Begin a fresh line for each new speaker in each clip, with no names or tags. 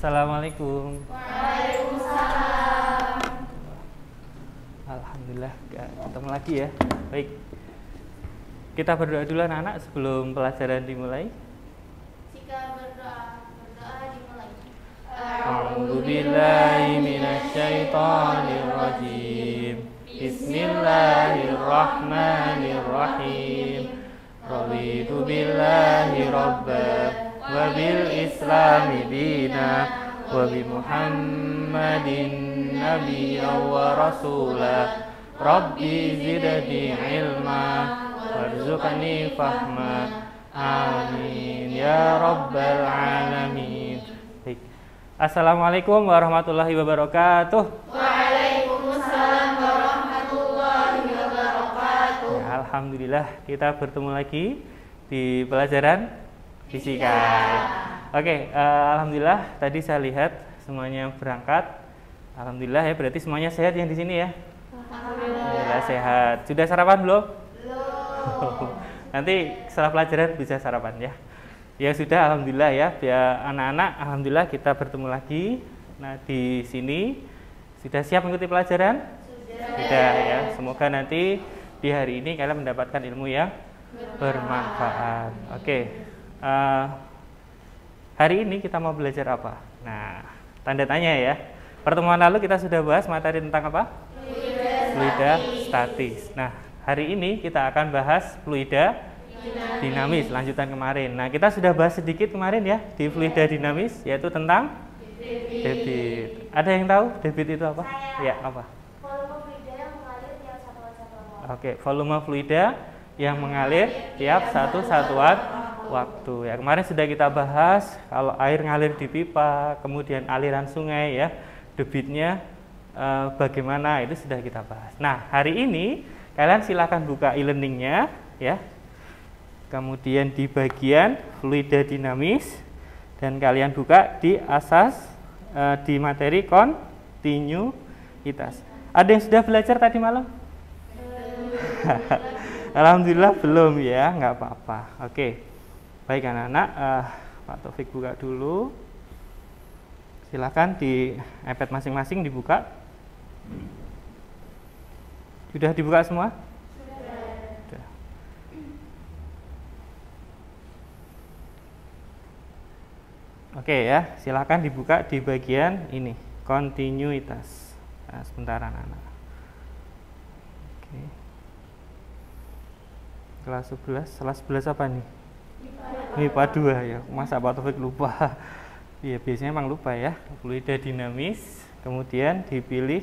Assalamualaikum.
Waalaikumsalam.
Alhamdulillah ketemu lagi ya. Baik, kita berdoa dulu anak-anak sebelum pelajaran dimulai.
Jika berdoa dimulai.
A'udzubillahi minasyaitonirrajim. Bismillahirrahmanirrahim. Raditu billahi rabba wa bil islami dina wa bi Muhammadin nabiyya wa rasula. Rabbi zidni ilma warzuqni fahma. Amin ya rabbal alamin. Baik. Assalamualaikum warahmatullahi wabarakatuh.
Waalaikumsalam warahmatullahi wabarakatuh.
Ya, alhamdulillah kita bertemu lagi di pelajaran fisika. Oke, alhamdulillah tadi saya lihat semuanya berangkat. Alhamdulillah ya, berarti semuanya sehat yang di sini ya. Alhamdulillah sehat. Sudah sarapan belum? Belum. Nanti setelah pelajaran bisa sarapan ya. Ya sudah, alhamdulillah ya. Biar anak-anak, alhamdulillah kita bertemu lagi. Nah, di sini sudah siap mengikuti pelajaran? Sudah ya. Semoga nanti di hari ini kalian mendapatkan ilmu yang bermanfaat. Oke. Hari ini kita mau belajar apa? Nah, tanda tanya ya. Pertemuan lalu kita sudah bahas materi tentang apa? Fluida statis. Nah, hari ini kita akan bahas fluida dinamis, lanjutan kemarin. Nah, kita sudah bahas sedikit kemarin ya di fluida dinamis, yaitu tentang debit. Ada yang tahu debit itu apa? Ya, apa?
Volume fluida yang mengalir tiap satuan.
Oke, volume fluida yang mengalir tiap satu satuan waktu. Ya, kemarin sudah kita bahas kalau air ngalir di pipa, kemudian aliran sungai ya, debitnya bagaimana itu sudah kita bahas. Nah, hari ini kalian silakan buka e-learningnya ya. Kemudian di bagian fluida dinamis dan kalian buka di asas di materi kontinuitas. Ada yang sudah belajar tadi malam? Alhamdulillah belum ya, nggak apa-apa. Oke. Baik anak-anak, Pak Taufik buka dulu. Silakan di iPad masing-masing dibuka. Sudah dibuka semua? Sudah. Oke ya, silakan dibuka di bagian ini, kontinuitas. Nah, sebentar anak-anak. Oke. Kelas 11 apa nih? MIPA 2 ya, masa Pak Taufik lupa. Iya, biasanya emang lupa ya. Fluida dinamis, kemudian dipilih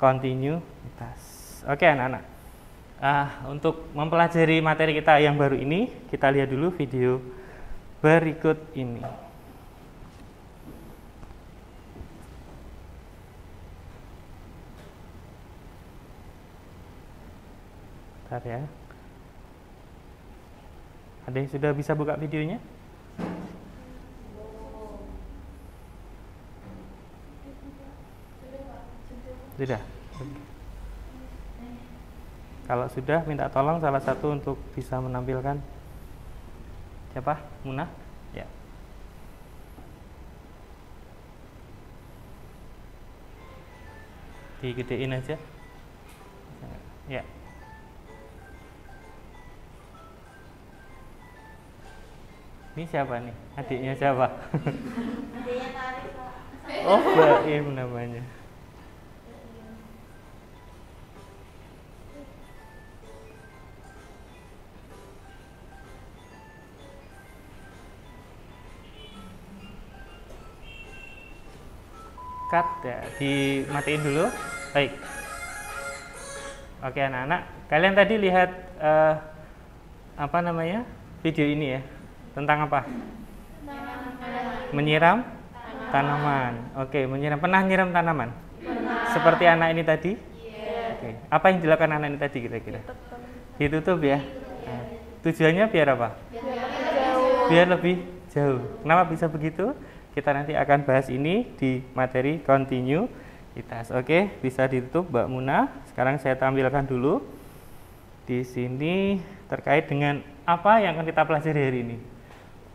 kontinuitas. Oke anak-anak, untuk mempelajari materi kita yang baru ini, kita lihat dulu video berikut ini. Bentar ya. Ada yang sudah bisa buka videonya? Sudah? Kalau sudah, minta tolong salah satu untuk bisa menampilkan. Siapa? Munah? Ya. Digedein aja. Ya. Ini siapa nih? Adiknya siapa?
Adiknya Tarik, Pak.
Oh, Baim namanya. Cut ya, dimatiin dulu. Baik. Oke anak-anak, kalian tadi lihat apa namanya video ini ya? Tentang apa? Menyiram tanaman. Oke, menyiram. Pernah nyiram tanaman? Pernah. Seperti anak ini tadi? Iya. Oke. Apa yang dilakukan anak ini tadi kira-kira? Ditutup ya. Nah, tujuannya biar apa? Biar lebih jauh. Kenapa bisa begitu? Kita nanti akan bahas ini di materi kontinuitas. Oke, bisa ditutup Mbak Muna. Sekarang saya tampilkan dulu. Di sini terkait dengan apa yang akan kita pelajari hari ini.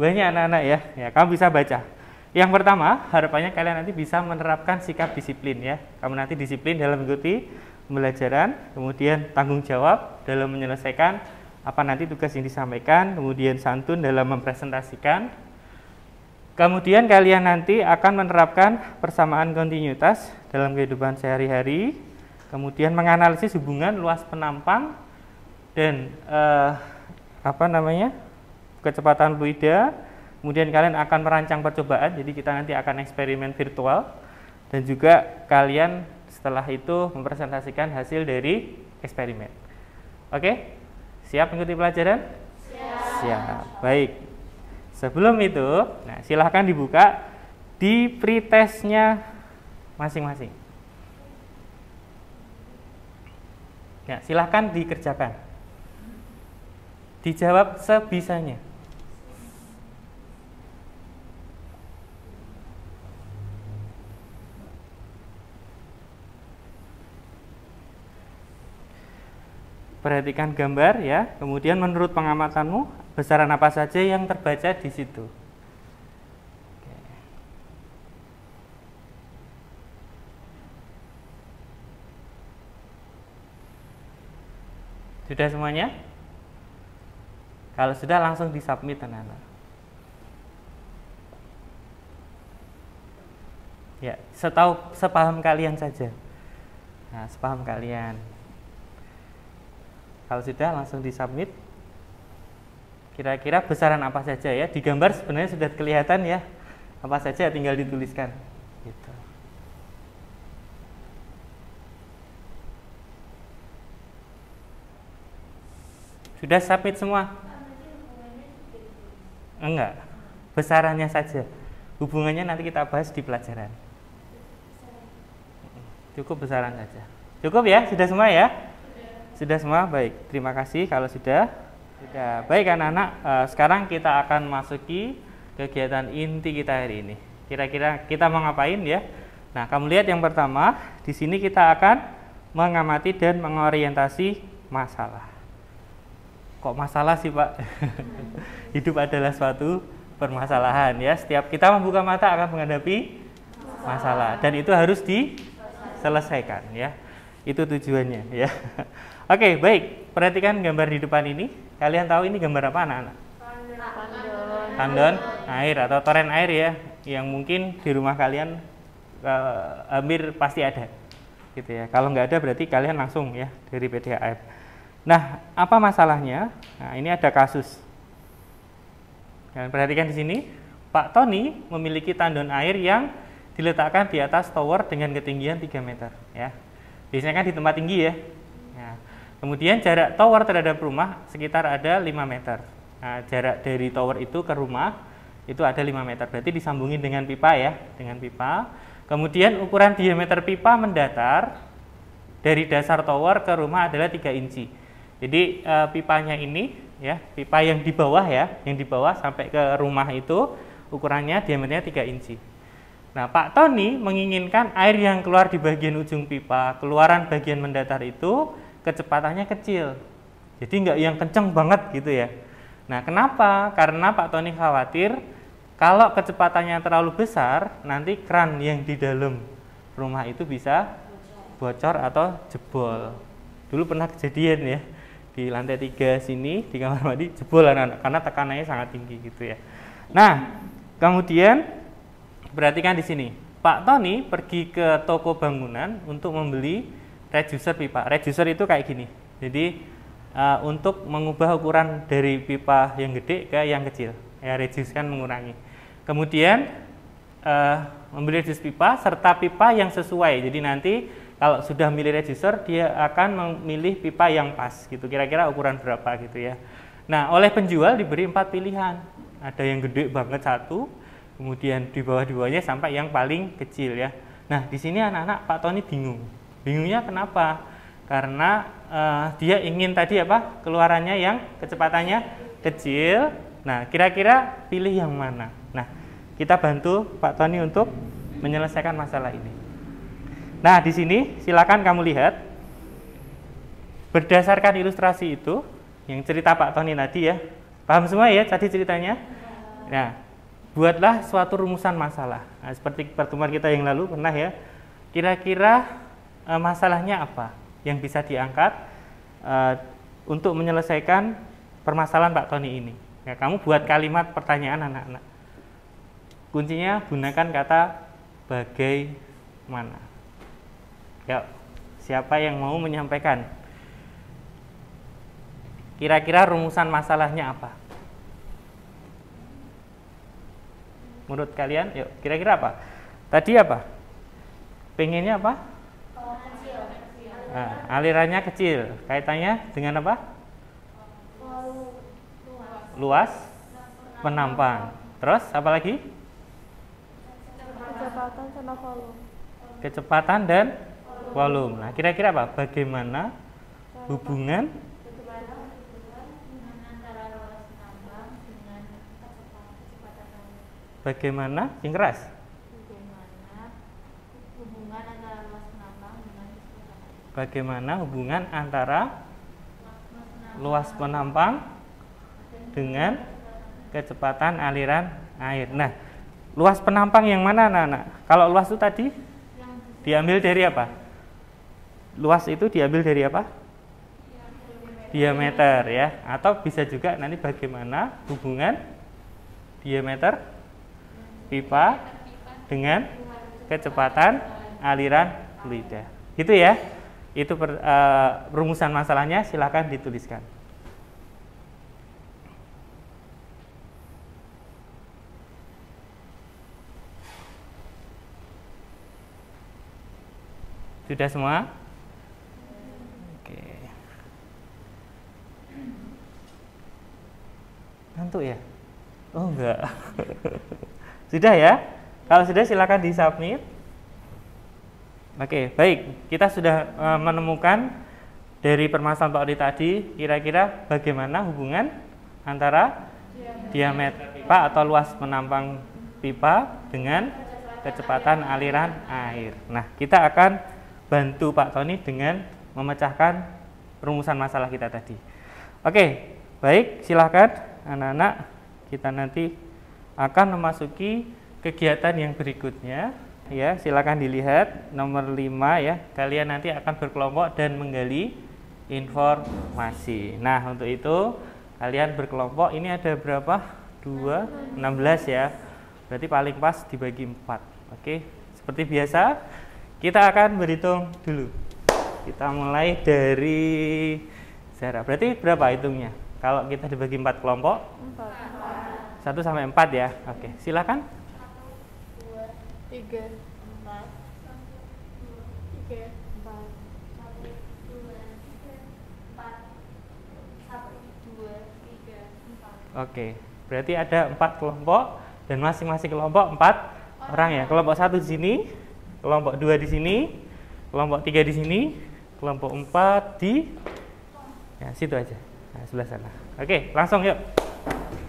Banyak anak-anak ya, kamu bisa baca. Yang pertama, harapannya kalian nanti bisa menerapkan sikap disiplin ya. Kamu nanti disiplin dalam mengikuti pembelajaran, kemudian tanggung jawab dalam menyelesaikan apa nanti tugas yang disampaikan, kemudian santun dalam mempresentasikan. Kemudian kalian nanti akan menerapkan persamaan kontinuitas dalam kehidupan sehari-hari, kemudian menganalisis hubungan luas penampang dan kecepatan fluida. Kemudian kalian akan merancang percobaan, jadi kita nanti akan eksperimen virtual, dan juga kalian setelah itu mempresentasikan hasil dari eksperimen. Oke, siap mengikuti pelajaran? Siap. Baik. Sebelum itu, nah silahkan dibuka di pretestnya masing-masing. Ya, silahkan dikerjakan. Dijawab sebisanya. Perhatikan gambar ya, kemudian menurut pengamatanmu besaran apa saja yang terbaca di situ. Oke. Sudah semuanya? Kalau sudah langsung disubmit anak-anak. Ya, sepaham kalian saja. Nah, sepaham kalian. Kalau sudah langsung disubmit. Kira-kira besaran apa saja ya? Di gambar sebenarnya sudah kelihatan ya. Apa saja tinggal dituliskan. Gitu. Sudah submit semua? Enggak. Besarannya saja. Hubungannya nanti kita bahas di pelajaran. Cukup besaran saja. Cukup ya? Sudah semua ya? Sudah semua? Baik, terima kasih kalau sudah. Baik anak-anak, sekarang kita akan masuki kegiatan inti kita hari ini. Kira-kira kita mau ngapain ya? Nah, kamu lihat yang pertama, di sini kita akan mengamati dan mengorientasi masalah. Kok masalah sih Pak? Hidup adalah suatu permasalahan ya. Setiap kita membuka mata akan menghadapi masalah dan itu harus diselesaikan ya. Itu tujuannya ya. Oke, baik. Perhatikan gambar di depan ini. Kalian tahu ini gambar apa anak-anak? Tandon air atau toren air ya, yang mungkin di rumah kalian hampir pasti ada. Gitu ya. Kalau nggak ada berarti kalian langsung ya dari PDAM. Nah, apa masalahnya? Nah, ini ada kasus. Kalian perhatikan di sini, Pak Tony memiliki tandon air yang diletakkan di atas tower dengan ketinggian 3 meter ya. Biasanya kan di tempat tinggi ya. Nah, kemudian jarak tower terhadap rumah sekitar ada 5 meter. Nah, jarak dari tower itu ke rumah itu ada 5 meter. Berarti disambungin dengan pipa ya, dengan pipa. Kemudian ukuran diameter pipa mendatar dari dasar tower ke rumah adalah 3 inci. Jadi pipanya ini ya, pipa yang di bawah ya, yang di bawah sampai ke rumah itu ukurannya diameternya 3 inci. Nah, Pak Tony menginginkan air yang keluar di bagian ujung pipa, keluaran bagian mendatar itu kecepatannya kecil. Jadi nggak yang kenceng banget gitu ya. Nah, kenapa? Karena Pak Tony khawatir kalau kecepatannya terlalu besar, nanti keran yang di dalam rumah itu bisa bocor atau jebol. Dulu pernah kejadian ya, di lantai 3 sini, di kamar mandi, jebol anak-anak, karena tekanannya sangat tinggi gitu ya. Nah, kemudian perhatikan di sini, Pak Tony pergi ke toko bangunan untuk membeli reducer pipa. Reducer itu kayak gini. Jadi untuk mengubah ukuran dari pipa yang gede ke yang kecil. Ya, reduce kan mengurangi. Kemudian membeli reducer pipa serta pipa yang sesuai. Jadi nanti kalau sudah milih reducer, dia akan memilih pipa yang pas gitu. Kira-kira ukuran berapa gitu ya. Nah, oleh penjual diberi 4 pilihan. Ada yang gede banget satu, kemudian di bawah-bawahnya sampai yang paling kecil ya. Nah, di sini anak-anak Pak Tony bingung. Bingungnya kenapa? Karena dia ingin tadi apa? Keluarannya yang kecepatannya kecil. Nah, kira-kira pilih yang mana? Nah, kita bantu Pak Tony untuk menyelesaikan masalah ini. Nah, di sini silakan kamu lihat. Berdasarkan ilustrasi itu, yang cerita Pak Tony tadi ya. Paham semua ya tadi ceritanya? Nah, buatlah suatu rumusan masalah. Nah, seperti pertemuan kita yang lalu pernah ya. Kira-kira masalahnya apa yang bisa diangkat untuk menyelesaikan permasalahan Pak Tony ini. Ya, kamu buat kalimat pertanyaan anak-anak. Kuncinya gunakan kata bagaimana. Ya, siapa yang mau menyampaikan? Kira-kira rumusan masalahnya apa? Menurut kalian, yuk, kira-kira apa? Tadi apa? Pengennya apa?
Kecil.
Nah, alirannya kecil. Kaitannya dengan apa? Luas penampang. Terus apa lagi?
Kecepatan sama volume.
Kecepatan dan volume. Nah, kira-kira apa? Bagaimana hubungan
Antara luas penambang dengan kecepatan
bagaimana yang keras?
bagaimana hubungan antara luas penambang dengan kecepatan
Bagaimana hubungan antara luas penampang dengan kecepatan aliran air. Nah, luas penampang yang mana anak-anak? Kalau luas itu tadi diambil dari apa? Luas itu diambil dari apa? Diameter ya. Atau bisa juga nanti bagaimana hubungan diameter pipa dengan kecepatan aliran fluida. Gitu ya. Itu rumusan masalahnya, silakan dituliskan. Sudah semua? Oke. Ngantuk ya? Oh enggak. Sudah ya? Kalau sudah silakan di-submit. Oke, baik. Kita sudah menemukan dari permasalahan Pak Odi tadi, kira-kira bagaimana hubungan antara diameter pipa atau luas penampang pipa dengan kecepatan aliran air. Nah, kita akan bantu Pak Tony dengan memecahkan rumusan masalah kita tadi. Oke, baik, silakan anak-anak, kita nanti akan memasuki kegiatan yang berikutnya. Ya, silakan dilihat nomor 5 ya. Kalian nanti akan berkelompok dan menggali informasi. Nah, untuk itu kalian berkelompok, ini ada berapa? 2, 16 ya. Berarti paling pas dibagi 4. Oke, seperti biasa kita akan berhitung dulu. Kita mulai dari Zara. Berarti berapa hitungnya? Kalau kita dibagi 4 kelompok? 1 sampai 4 ya. Oke, silakan.
3 4 3 4 1 2 3 4 1 2 3 4
Oke, berarti ada 4 kelompok dan masing-masing kelompok 4 orang ya. Kelompok 1 di sini, kelompok 2 di sini, kelompok 3 di sini, kelompok 4 di ya situ aja. Nah, sebelah sana. Oke, langsung yuk.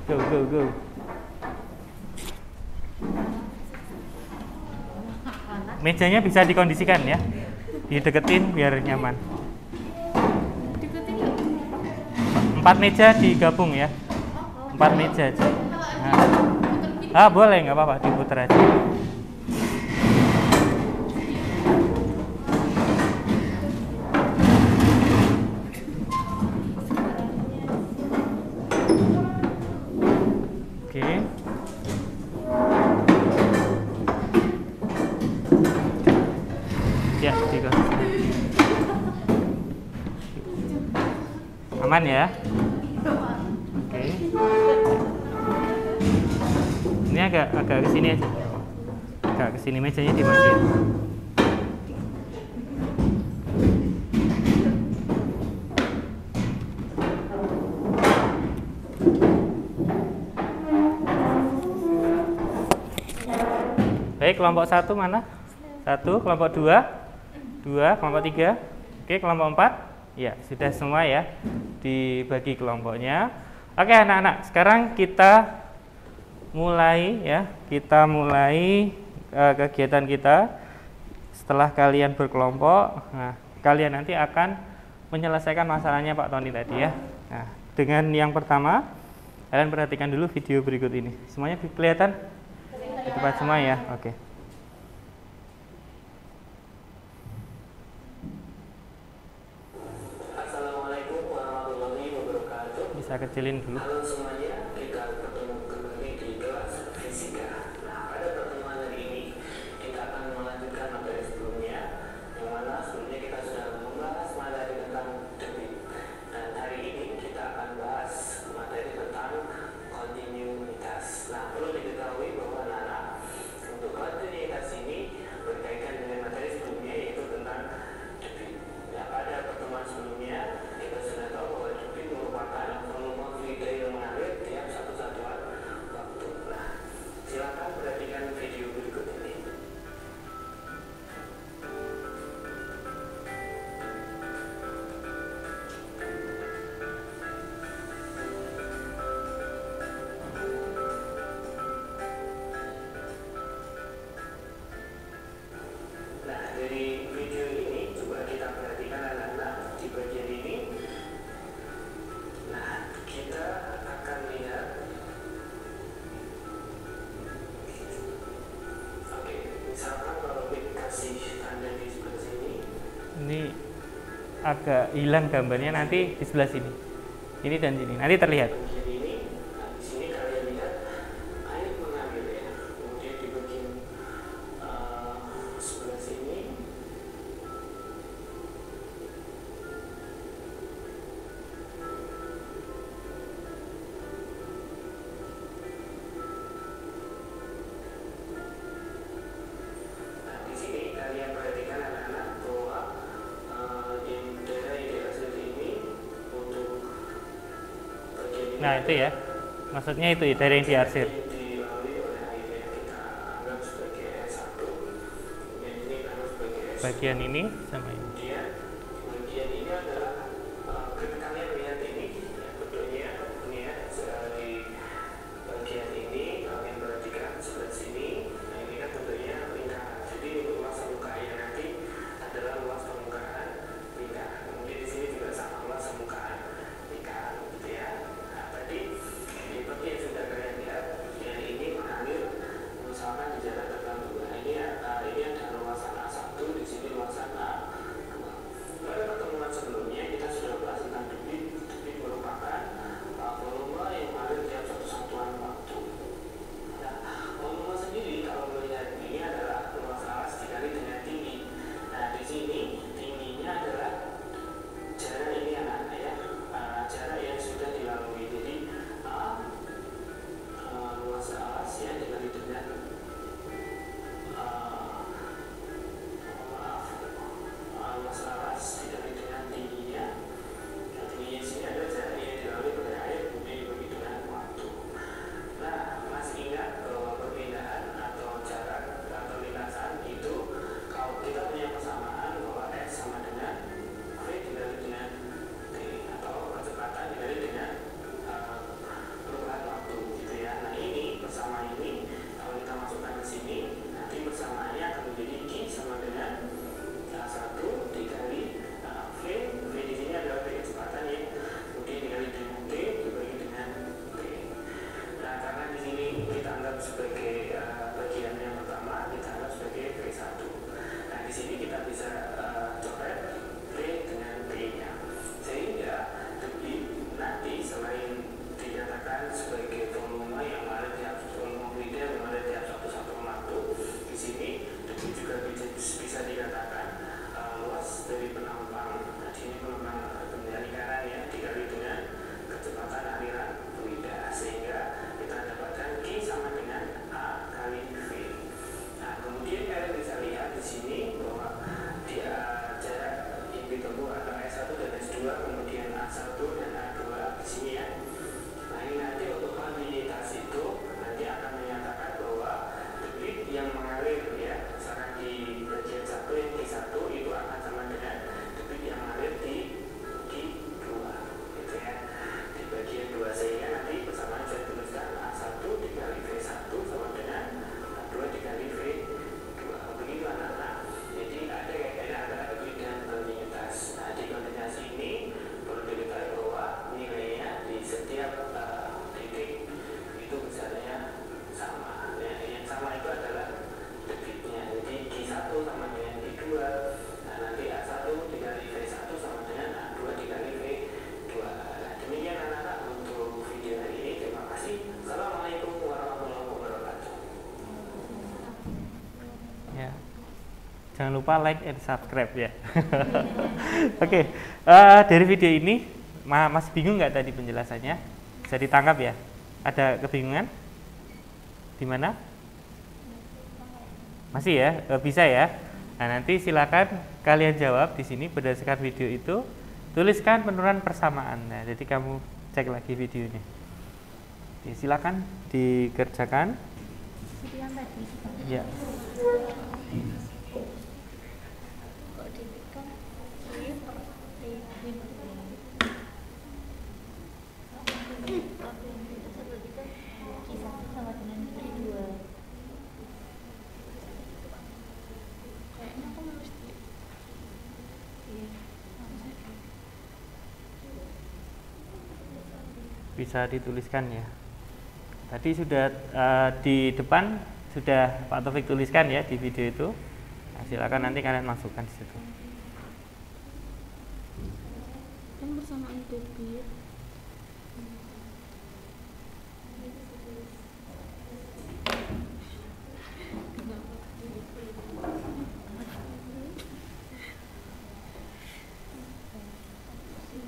Go go go. Mejanya bisa dikondisikan ya. Dideketin biar nyaman. 4 meja digabung ya. 4 meja aja. Nah. Boleh, nggak apa-apa, diputar aja. Oke. Ya, aman ya. Oke. Ini agak ke sini aja. Agak ke sini, mejanya dimajuin. Baik, kelompok 1 mana? 1, kelompok 2, kelompok 3. Oke, kelompok 4. Ya, sudah semua ya. Dibagi kelompoknya. Oke, anak-anak, sekarang kita mulai ya. Kita mulai kegiatan kita. Setelah kalian berkelompok, nah, kalian nanti akan menyelesaikan masalahnya Pak Tony tadi ya. Nah, dengan yang pertama, Kalian perhatikan dulu video berikut ini. Semuanya kelihatan? Di tempat semua ya. Oke.
Assalamualaikum warahmatullahi wabarakatuh.
Bisa kecilin dulu.
Halo semuanya, kita bertemu kembali di kelas fisika. Nah, pada pertemuan hari ini kita akan melanjutkan materi sebelumnya, yang mana sebelumnya kita sudah membahas materi tentang debit. Dan hari ini kita akan bahas materi tentang kontinuitas. Nah, perlu diketahui bahwa anak-anak untuk kontinuitas ini berkaitan dengan materi sebelumnya, yaitu tentang debit. Nah, pada pertemuan sebelumnya kita sudah tahu bahwa debit merupakan volume fluida yang mengalir tiap satu satuan waktu. Nah, silakan perhatikan video berikut ini. Nah, dari video ini coba kita perhatikan anak-anak di bagian ini. Nah, kita akan lihat. Oke, misalkan kalau dikasih tanda di sebelah sini.
Ini agak hilang gambarnya, nanti di sebelah sini. Ini dan sini. Nanti terlihat.
Bagian ini, nah di sini kalian lihat air mengalir ya. Kemudian di bagian sebelah sini. Nah, di sini kalian perhatikan anak-anak bahwa yang daerah yang dihasil ini untuk bagian ini
Nah, itu ya. Maksudnya itu ya, dari yang diarsir.
dilalui oleh air yang kita anggap sebagai S1, yang ini anggap sebagai S2.
Bagian ini sama ini.
Kemudian bagian ini adalah kalian lihat ini ya, bentuknya ini ya, di bagian ini kalian perhatikan sebelah sini. Nah, ini kan bentuknya lingkaran. Jadi untuk luas permukaan nanti adalah luas permukaan lingkaran. Kemudian di sini juga sama luas permukaan lingkaran, gitu ya. Nah, tadi seperti yang sudah kalian lihat, ya ini mengalir misalkan di jarak tertentu. Nah, ini ada luasan A1, di sini luasan A2. Pada pertemuan sebelumnya kita sudah bahas tentang debit. Debit merupakan volume yang mengalir tiap satu satuan waktu. Nah, volume sendiri kalau melihat ini adalah luas alas dikali dengan tinggi. Nah, di sini tingginya adalah jarak ini anak-anak ya, jarak yang sudah dilalui. Jadi luas alas ya dikali dengan luas alas dikali dengan tingginya. Nah, tingginya di sini ada jarak yang dilalui oleh air, kemudian dibagi dengan waktu. Nah, masih ingat bahwa perpindahan atau jarak atau lintasan itu kalau kita punya persamaan bahwa S sama dengan V dikali dengan T, atau kecepatan dikali dengan perubahan waktu, gitu ya. Nah, ini persamaan ini kalau kita masukkan ke sini, nanti persamaannya akan menjadi Q sama dengan 1 dikali V. V di sini adalah V kecepatan ya, kemudian dikali dengan T dibagi dengan T. Nah, karena di sini kita anggap sebagai bagian yang pertama, kita anggap sebagai V1. Nah, di sini kita bisa coret V dengan T-nya. Sehingga debit nanti selain dinyatakan sebagai volume yang mengalir tiap volume fluida yang mengalir tiap satu satuan waktu, di sini debit juga bisa dikatakan luas dari penampang. Nah, di sini penampang lingkaran ya dikali dengan kecepatan aliran fluida, sehingga kita dapatkan Q sama dengan A kali V. Nah, kemudian kalian bisa lihat di sini bahwa dia jarak yang ditempuh antara S1 dan S2, kemudian A1 dan A2 di sini ya. Nah, ini nanti untuk kontinuitas itu nanti akan menyatakan bahwa debit yang mengalir ya, misalkan di bagian 1 yang Q1 itu akan sama dengan debit yang mengalir di Q2, gitu ya. Di bagian 2 sehingga nanti persamaan saya tuliskan A1 dikali V1 sama dengan A2 dikali V2. Begitu anak-anak. Jadi ada kaitannya antara debit dan kontinuitas. Nah, di kontinuitas ini perlu diketahui bahwa nilainya di setiap titik
Ya. Jangan lupa like and subscribe ya. Oke, dari video ini masih bingung nggak tadi penjelasannya? Bisa ditangkap ya? Ada kebingungan? Di mana? Masih ya? Bisa ya? Nah, nanti silakan kalian jawab di sini berdasarkan video itu. Tuliskan penurunan persamaan. Nah, jadi kamu cek lagi videonya. Oke, silakan dikerjakan.
Yang tadi.
Ya.
Kok dibikin ini per debit. Tapi itu seperti kan kisah sama dengan kedua. Kayaknya aku mesti iya.
Bisa dituliskan ya. Tadi sudah di depan sudah Pak Taufik tuliskan ya di video itu. Nah, silakan nanti kalian masukkan di situ.
Kan bersamaan debit.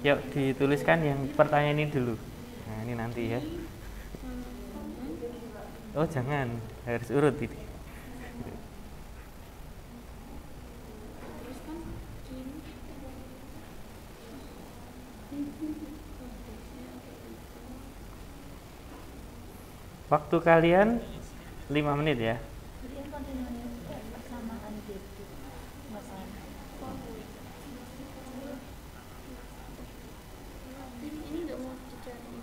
Yuk dituliskan yang pertanyaan ini dulu. Nah, ini nanti ya. Oh, jangan, harus urut ini. Waktu kalian 5 menit ya.
Persamaan debit. Masalah. Ini nggak mau dicari.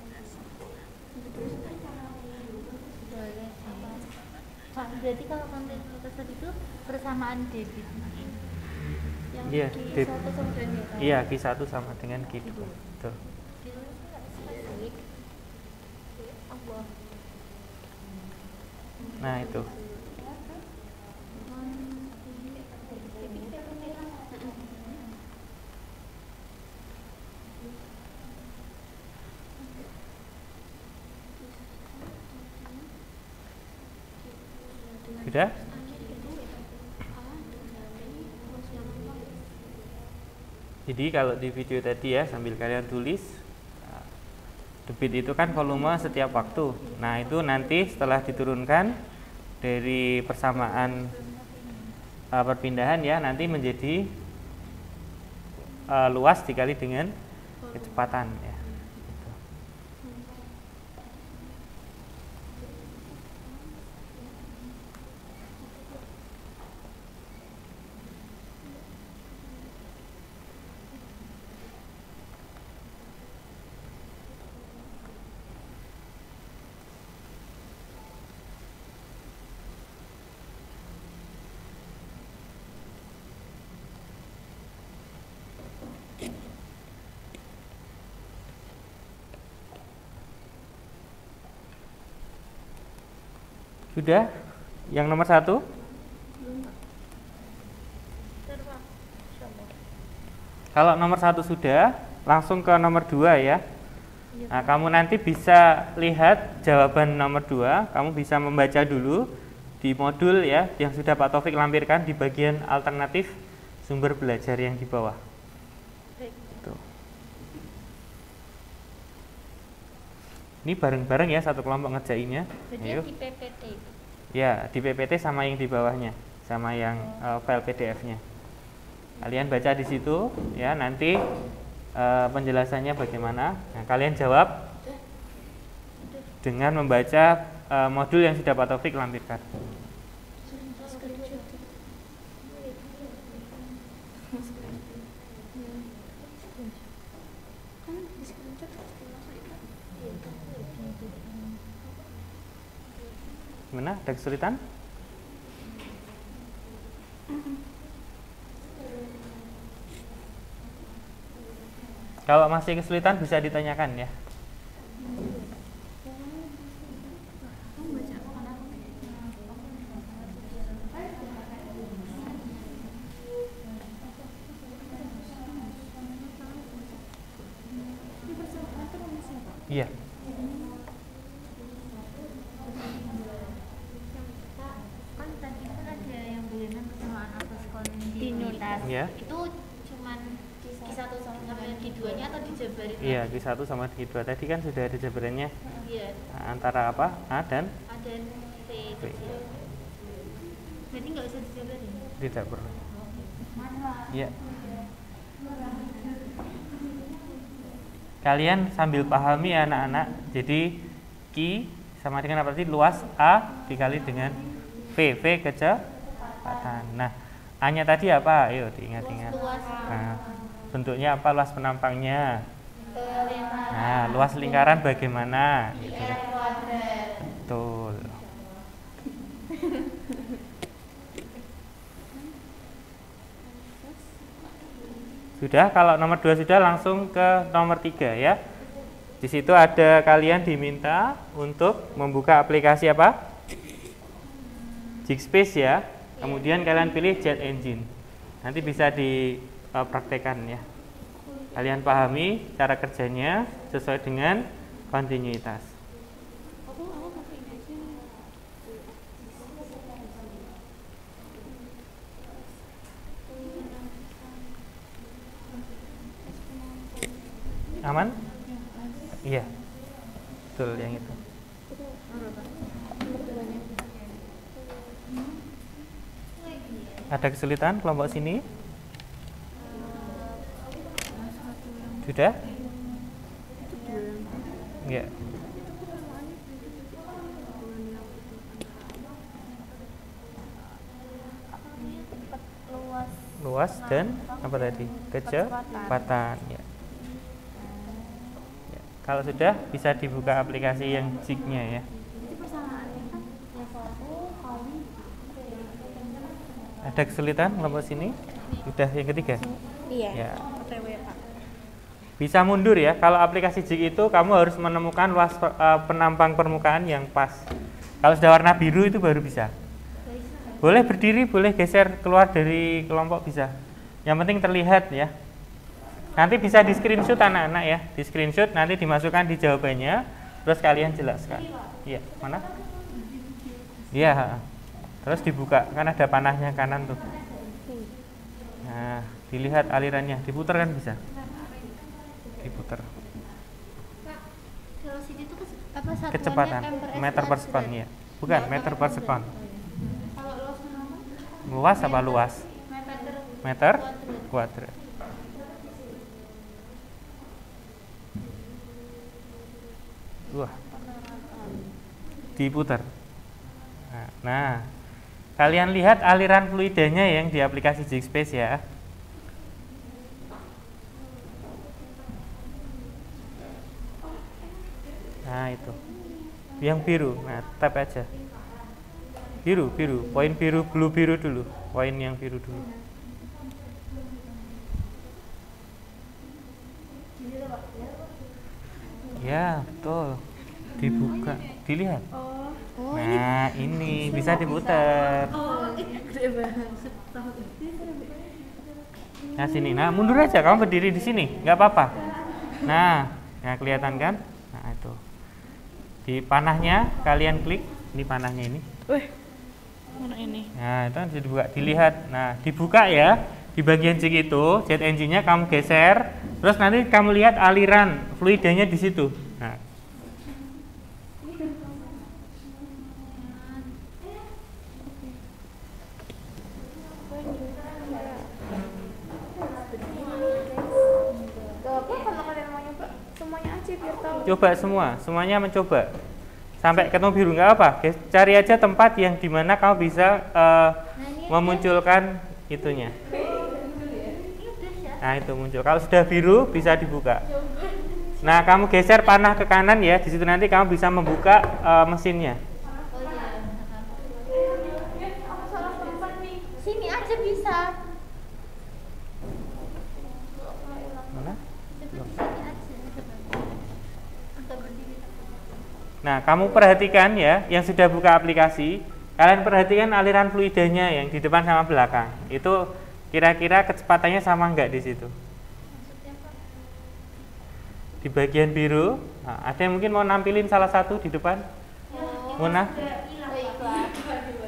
Boleh sama. Berarti kalau konten tersebut itu persamaan debit. Yang
Iya,
Q1 sama dengan Q2.
Iya, Q1 sama dengan Q2. Betul. Nah, itu. Sudah? Jadi kalau di video tadi ya, sambil kalian tulis, debit itu kan volume setiap waktu. Nah, itu nanti setelah diturunkan dari persamaan perpindahan ya, nanti menjadi luas dikali dengan kecepatan ya. Gitu. Sudah? Yang nomor 1? Kalau nomor 1 sudah, langsung ke nomor 2 ya. Nah, kamu nanti bisa lihat jawaban nomor 2. Kamu bisa membaca dulu di modul ya, yang sudah Pak Taufik lampirkan di bagian alternatif sumber belajar yang di bawah. Tuh. Ini bareng-bareng ya, satu kelompok ngerjainnya. Ayo.
Di PPT.
Ya, di PPT sama yang di bawahnya, sama yang file PDF-nya. Kalian baca di situ ya, nanti penjelasannya bagaimana. Nah, kalian jawab dengan membaca modul yang sudah Pak Taufik lampirkan. Gimana? Ada kesulitan? Kalau masih kesulitan bisa ditanyakan ya. Iya.
Kan tadi kan ada yang bulanan Q1
Ya.
itu cuman Q1 sama Q2 nya atau dijabarin?
Iya, Q1 sama Q2 tadi kan sudah ada jabarannya.
Iya.
Antara apa? A dan
Ada P.
B.
Berarti nggak usah dijabarin.
Tidak perlu. Ya. Kalian sambil pahami anak-anak. Jadi Q sama dengan apa tadi? Luas A dikali dengan V. V kecepatan. Nah, A-nya tadi apa? Ayo diingat-ingat.
Luas.
Nah, bentuknya apa luas penampangnya?
Lingkaran.
Nah, luas lingkaran bagaimana? Gitu.
Kuadrat.
Betul. Sudah, kalau nomor 2 sudah, langsung ke nomor 3 ya. Di situ ada kalian diminta untuk membuka aplikasi apa? Jigspace ya. Kemudian kalian pilih Jet Engine. Nanti bisa dipraktekkan ya. Kalian pahami cara kerjanya sesuai dengan kontinuitas. Aman? Iya. Betul yang itu. Ada kesulitan kelompok sini? Sudah? Ya. Luas dan apa tadi? Kecepatan. Ya. Ya. Kalau sudah, bisa dibuka aplikasi yang jig-nya ya. Ada kesulitan kelompok sini? Sudah yang ketiga?
Iya.
Ya.
OTW, Pak.
Bisa mundur ya. Kalau aplikasi jig itu kamu harus menemukan luas penampang permukaan yang pas. Kalau sudah warna biru itu baru bisa. Boleh berdiri, boleh geser keluar dari kelompok bisa. Yang penting terlihat ya. Nanti bisa di screenshot anak-anak ya. Di screenshot nanti dimasukkan di jawabannya. Terus kalian jelaskan. Iya, mana? Iya. Terus dibuka, kan ada panahnya kanan tuh. Nah, dilihat alirannya, diputar kan bisa. Diputar.
Velocity itu apa satuannya?
Kecepatan meter per sekon ya. Bukan meter per sekon.
Kalau luas kenapa?
Luas apa luas? Meter kuadrat. Wah. Diputar. Nah, kalian lihat aliran fluidanya yang di aplikasi Jigspace ya. Nah, itu. Yang biru. Nah, tap aja. Biru, poin biru, blue biru dulu. Poin yang biru dulu. Ya, betul. Dibuka, dilihat. Nah, ini bisa diputar. Nah, sini. Nah, mundur aja. Kamu berdiri di sini, nggak apa-apa. Nah, kelihatan kan? Nah, itu. Di panahnya kalian klik. Ini panahnya ini.
Mana ini?
Nah, itu bisa dibuka, dilihat. Nah, dibuka ya. Di bagian jig itu, jet engine-nya kamu geser, terus nanti kamu lihat aliran fluidanya di situ. Nah. Coba semuanya mencoba. Sampai ketemu biru nggak apa, cari aja tempat yang dimana kamu bisa memunculkan itunya. Nah, itu muncul. Kalau sudah biru bisa dibuka. Nah, kamu geser panah ke kanan ya, di situ nanti kamu bisa membuka mesinnya.
Sini aja bisa.
Mana? Nah, kamu perhatikan ya, yang sudah buka aplikasi, kalian perhatikan aliran fluidanya yang di depan sama belakang. Itu kira-kira kecepatannya sama enggak di situ? Di bagian biru, nah, ada yang mungkin mau nampilin salah satu di depan? Muna?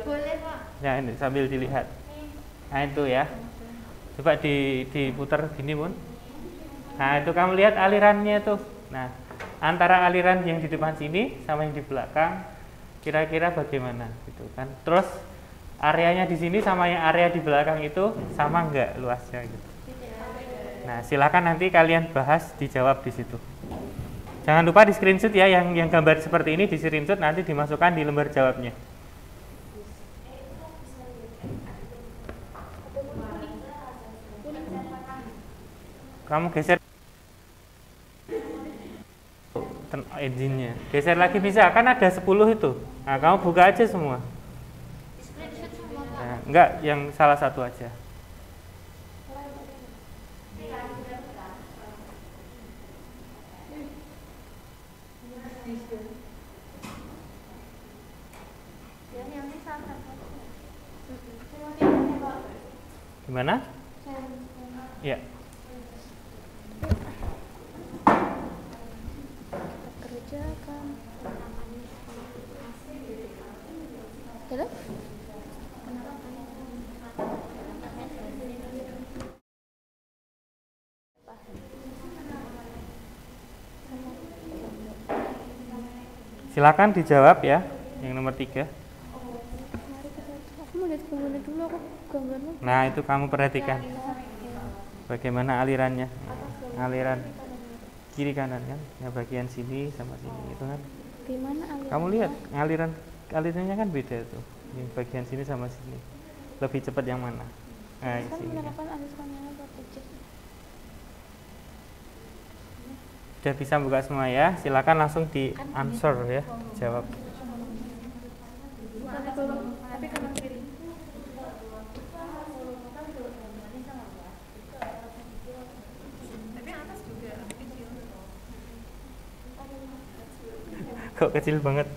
Boleh, Pak.
Ya, ini sambil dilihat. Nah, itu ya. Coba diputar gini pun. Nah itu kamu lihat alirannya tuh. Nah antara aliran yang di depan sini sama yang di belakang kira-kira bagaimana gitu kan. Terus areanya di sini sama yang area di belakang itu sama enggak luasnya gitu. Nah silakan nanti kalian bahas, dijawab di situ. Jangan lupa di screenshot ya, yang gambar seperti ini di screenshot nanti dimasukkan di lembar jawabnya. Kamu geser engine-nya, geser lagi bisa, kan ada 10 itu. Nah kamu buka aja semua. Nah, enggak, yang salah satu aja. Gimana? Ya.
Kerjakan. Halo?
Silakan dijawab ya, yang nomor 3.
Aku mau lihat gambarnya dulu, aku gambarnya.
Nah itu kamu perhatikan bagaimana alirannya, aliran kiri kanan kan, ya bagian sini sama sini itu kan.
Gimana alirannya?
Kamu lihat alirannya kan beda tuh, yang bagian sini sama sini. Lebih cepat yang mana? Nah di
Kan
sini.
menerapkan alirannya apa?
Sudah bisa buka semua ya, silakan langsung di answer ya, jawab.
Tapi kanan kiri.
Kok kecil banget?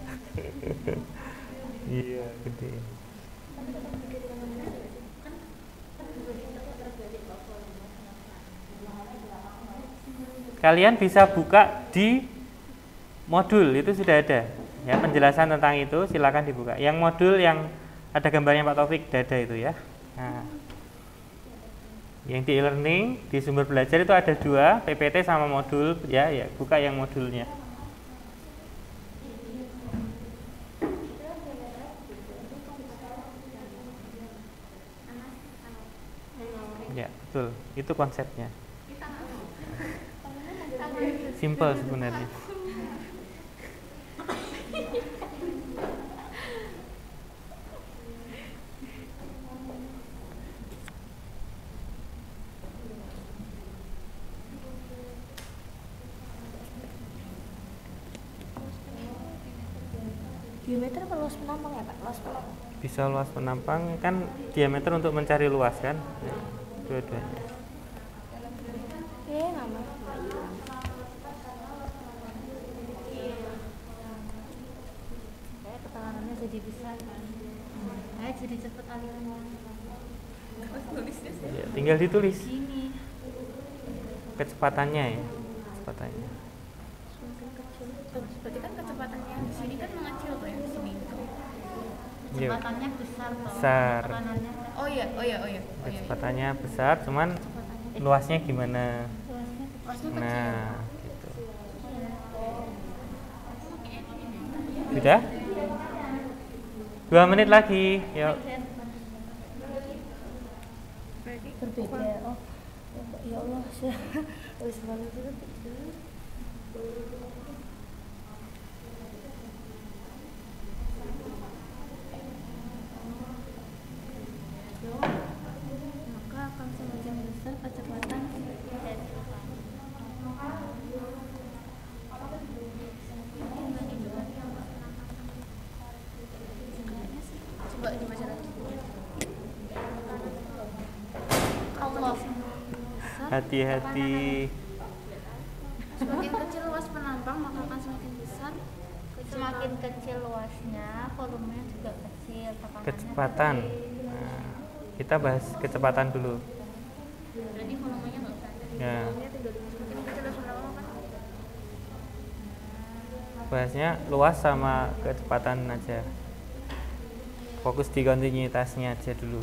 Iya, gede. Kalian bisa buka di modul, itu sudah ada ya penjelasan tentang itu, silakan dibuka. Yang modul yang ada gambarnya Pak Taufik dada itu ya. Nah, yang di e-learning di sumber belajar itu ada 2, PPT sama modul ya, buka yang modulnya. Ya betul, itu konsepnya. Simple sebenarnya.
Diameter apa luas penampang ya Pak? Luas penampang.
Bisa luas penampang kan, diameter untuk mencari luas kan, dua-duanya.
Nama. Kayak keterangannya jadi besar. Kayak jadi cepet alirannya.
Ya, tinggal ditulis
Gini.
kecepatannya ya, kecepatannya.
Semakin kecil. Berarti kan kecepatannya di sini kan mengecil tuh yang di sini itu.
Iya.
Kecepatannya besar toh.
Besar.
Tekanannya.
Oh iya.
Kecepatannya besar, cuman luasnya gimana?
Luasnya
Nah, gitu. Sudah? 2 menit lagi, yuk.
berbeda. Oh, ya Allah, harus banget itu. Maka akan semakin besar kecepatan
Coba dibaca lagi.
Allah.
Hati-hati.
Semakin kecil luas penampang maka akan semakin besar.
Semakin kecil luasnya, volumenya juga kecil. tekanannya
Kecepatan.
kecil.
Nah, kita bahas kecepatan dulu.
Berarti volumenya nggak usah.
Ya,
Semakin kecil luas penampang kan?
bahasnya luas sama kecepatan aja. Fokus di kontinuitasnya aja dulu.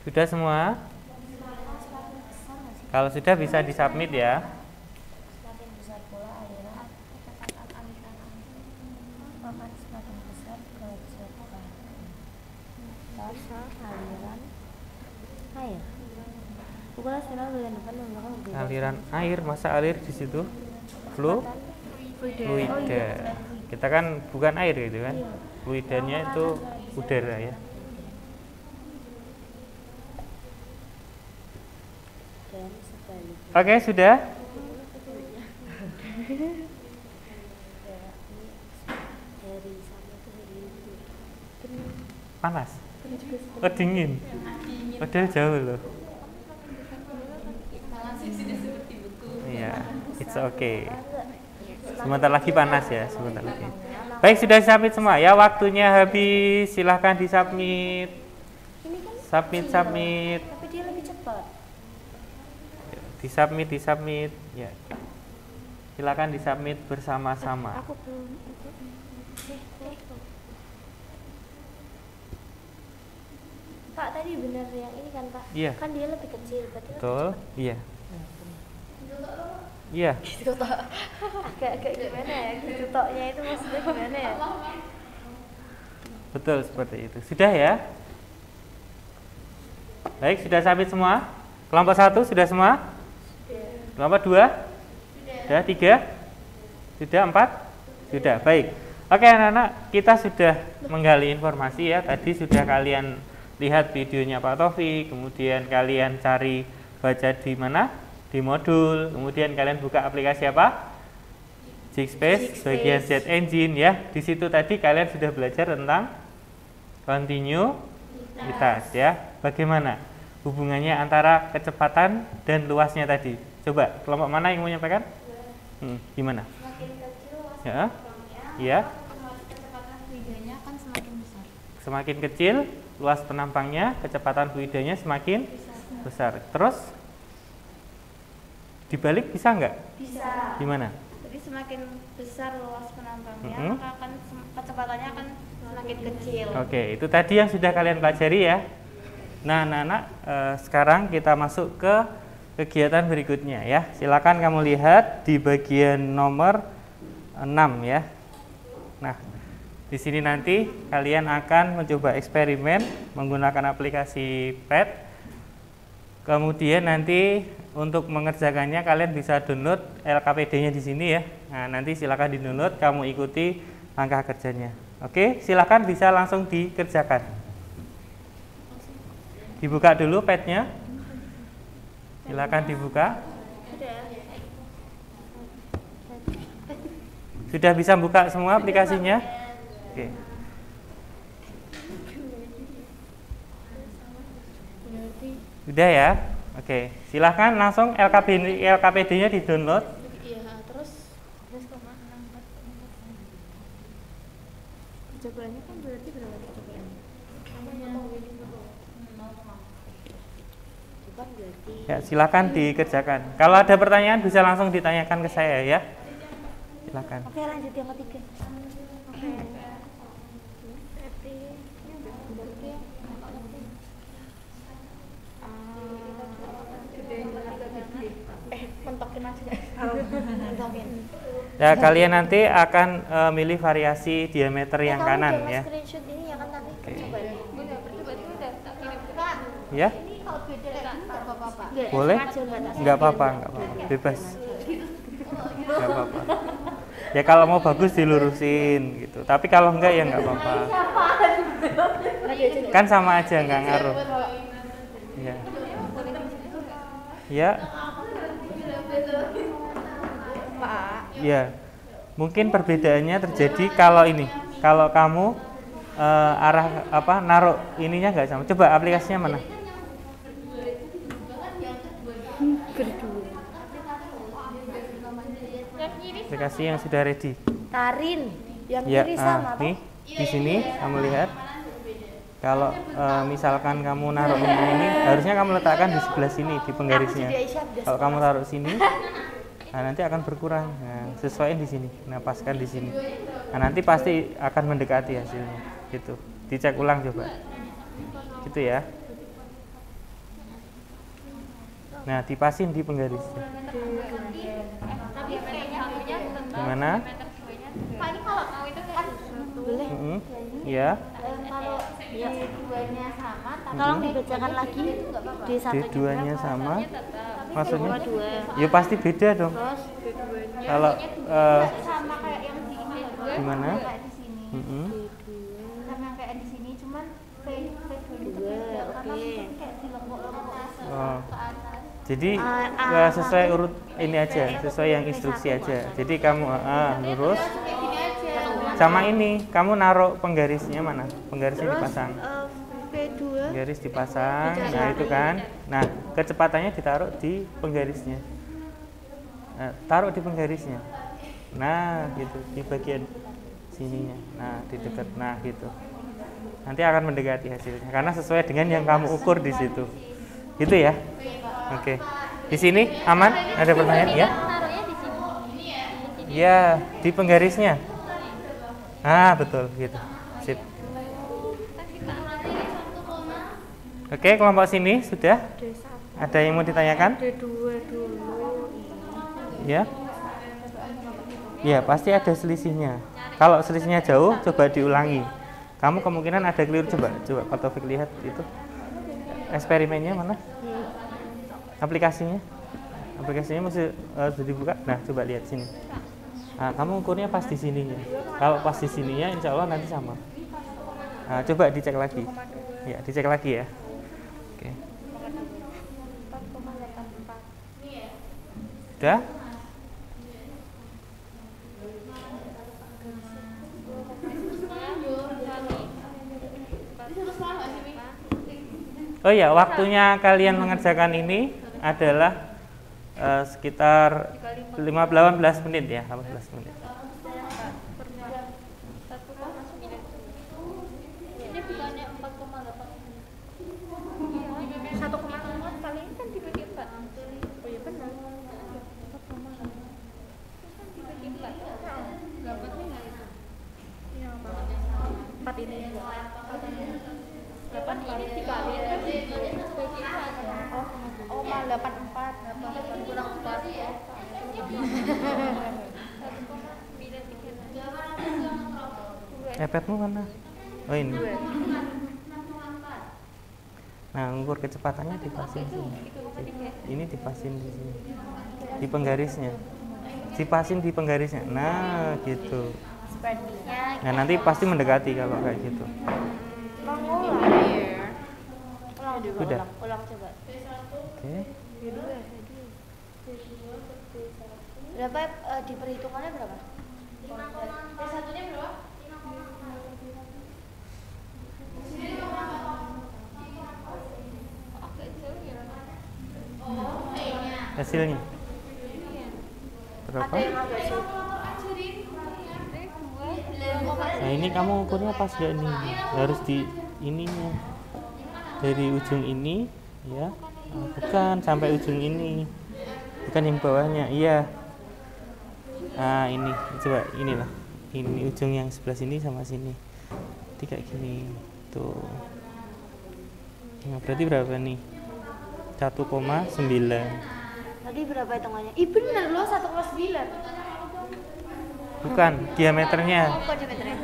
Sudah semua? Kalau sudah bisa disubmit ya.
Semakin besar pula aliran akan semakin besar kecepatan. Masa aliran air. Bukan nasional bulan depan menggunakan berbeda.
Aliran air, masa air di situ? Fluida. Kita kan bukan air gitu kan? Fluidanya itu udara ya.
Dan sebaliknya.
Oke, sudah?
Dari sama ke itu.
Panas? Oh, dingin? Padahal jauh loh. Iya, it's okay. Sebentar lagi panas ya, sebentar lagi. Baik, sudah submit semua ya, waktunya habis. Silahkan disubmit.
Ini kan
Submit.
tapi dia lebih cepat.
Disubmit ya. Silakan disubmit bersama-sama.
Aku belum. Pak tadi benar yang ini kan Pak?
Iya.
Kan dia lebih kecil, berarti
Betul? Iya. Iya.
gitu toh. Agak gimana ya? Gitu toknya itu maksudnya gimana ya?
Betul seperti itu. Sudah ya? Baik, sudah submit semua? Kelompok 1 sudah semua? Kelompok 2? Sudah 3? Sudah 4? Sudah, baik. Oke anak-anak, kita sudah menggali informasi ya. Tadi sudah kalian lihat videonya Pak Taufik, kemudian kalian cari baca di mana? Di modul, kemudian kalian buka aplikasi apa? Jigspace, bagian Jet Engine ya. Di situ tadi kalian sudah belajar tentang kontinuitas ya. Bagaimana hubungannya antara kecepatan dan luasnya tadi? Coba kelompok mana yang mau menyampaikan? Gimana?
Semakin kecil luas
Ya.
penampangnya,
Iya.
otomatis kecepatan fluidanya akan semakin besar.
Semakin kecil luas penampangnya, kecepatan fluidanya semakin besar. Terus dibalik bisa nggak?
Bisa.
Gimana?
Jadi semakin besar luas penampangnya,
Mm-mm.
maka akan kecepatannya akan semakin kecil.
Oke, itu tadi yang sudah kalian pelajari ya. Nah, anak-anak, sekarang kita masuk ke kegiatan berikutnya ya. Silakan kamu lihat di bagian nomor 6 ya. Nah, di sini nanti kalian akan mencoba eksperimen menggunakan aplikasi PET. Kemudian nanti untuk mengerjakannya kalian bisa download LKPD-nya di sini ya. Nah, nanti silakan di-download, kamu ikuti langkah kerjanya. Oke, silakan bisa langsung dikerjakan. Dibuka dulu pad-nya. Silakan dibuka. Sudah bisa buka semua aplikasinya? Oke. Sudah ya? Oke, silahkan langsung LKPD-nya di-download.
Iya, terus percobaannya kan berarti berapa percobaannya?
Bukan berarti.
Ya, silakan dikerjakan. Kalau ada pertanyaan bisa langsung ditanyakan ke saya ya. Silakan.
Oke, lanjut yang ketiga. Oke.
Mentokin aja.
Mentokin.
Ya, kalian nanti akan milih variasi diameter yang kanan ya.
Screenshot ini ya kan tadi percobaan.
Udah, berarti udah tak kirim ke Kak.
Ya,
Ini kalau beda kan enggak apa-apa.
boleh?
Sengaja enggak tak
Nggak apa-apa, bebas. Nggak apa-apa. Ya kalau mau bagus dilurusin gitu. Tapi kalau enggak ya nggak apa-apa. Kan sama aja, nggak ngaruh. Ya. Ya. Ya. Mungkin perbedaannya terjadi kalau ini. Kalau kamu arah apa naruh ininya nggak sama. Coba aplikasinya mana? Aplikasi yang sudah ready.
Tarin yang
Ya,
kiri sama
nih di sini kamu lihat. Kalau misalkan kamu naruh ini, harusnya kamu letakkan di sebelah sini di penggarisnya. Kalau kamu taruh sini, nah nanti akan berkurang. Nah, sesuaiin di sini. Nah, paskan di sini. Nah, nanti pasti akan mendekati hasilnya. Gitu. Dicek ulang coba. Gitu ya. Nah, dipasin di penggarisnya.
Tapi kayaknya satunya tetap.
Gimana?
Pak ini kalau mau itu kan boleh.
Ya.
Kalau D2-nya sama, tapi
Tolong dibacakan lagi.
D2-nya sama. Maksudnya?
dua.
Ya pasti beda dong.
Terus
Kalau
sama kayak yang di ini
gimana?
kayak di sini. Sama yang kayak di sini, cuman V2 itu beda karena mungkin kayak dilengkuk-lengkuk
Oh.
ke atas.
Jadi sesuai urut ini aja, sesuai yang instruksi aja. Jadi kamu lurus.
Kayak gini aja.
Sama ini, kamu naruh penggarisnya mana? Penggarisnya dipasang.
V2
Penggaris dipasang. Nah, itu kan. Nah, kecepatannya ditaruh di penggarisnya. Nah, taruh di penggarisnya. Nah, gitu, di bagian sininya. Nah, di dekat. Nah, gitu. Nanti akan mendekati hasilnya karena sesuai dengan yang kamu ukur di situ. Gitu ya. Oke. Di sini aman? Ada pertanyaan ya?
Taruhnya di sini.
Ya, di penggarisnya. Ah, betul gitu. Sip. Oke, kelompok sini sudah? Ada yang mau ditanyakan?
D2 dulu.
Ya. Ya, pasti ada selisihnya. Kalau selisihnya jauh, coba diulangi. Kamu kemungkinan ada keliru, coba Pak Taufik lihat itu. Eksperimennya mana? Aplikasinya? Aplikasinya mesti sudah dibuka. Nah, coba lihat sini. Nah, kamu ukurnya pas di sininya. Kalau pas di sininya, insya Allah nanti sama. Nah, coba dicek lagi. Ya, dicek lagi ya. Oke. Sudah? Oh ya, waktunya kalian mengerjakan ini adalah sekitar 18 menit ya, 18 menit.
Ini bukannya 4,8.
1,4 paling kan dibagi 4. Oh iya benar. 4,8.
Dibagi 4.
Dapatnya enggak itu? Iya, 4 ini.
8 ini dikali kan dibagi 4.
Oh, malah 84.
8 kurang 4. 1,936.
iPadmu mana? Oh ini. Nah, ukur kecepatannya dipasin sini. Ini dipasin di sini. Di penggarisnya. Dipasin di penggarisnya. Nah, gitu.
Sepertinya
Nah, nanti pasti mendekati kalau kayak gitu. Sudah.
ulang coba.
Oke.
Berapa di perhitungannya berapa?
Satunya berapa?
Hasilnya berapa?
Ada yang agak sulit.
Nah, ini kamu ukurnya pas gak nih? Harus di ininya. Dari ujung ini ya. Nah, bukan sampai ujung ini. Bukan yang bawahnya. Iya. Nah, ini coba inilah. Ini ujung yang sebelah sini sama sini. Jadi kayak gini. Tuh. Nah, berarti berapa nih? 1,9.
Tadi berapa hitungannya? Ih bener loh 1,9.
Bukan, diameternya.
Oh, kok diameternya?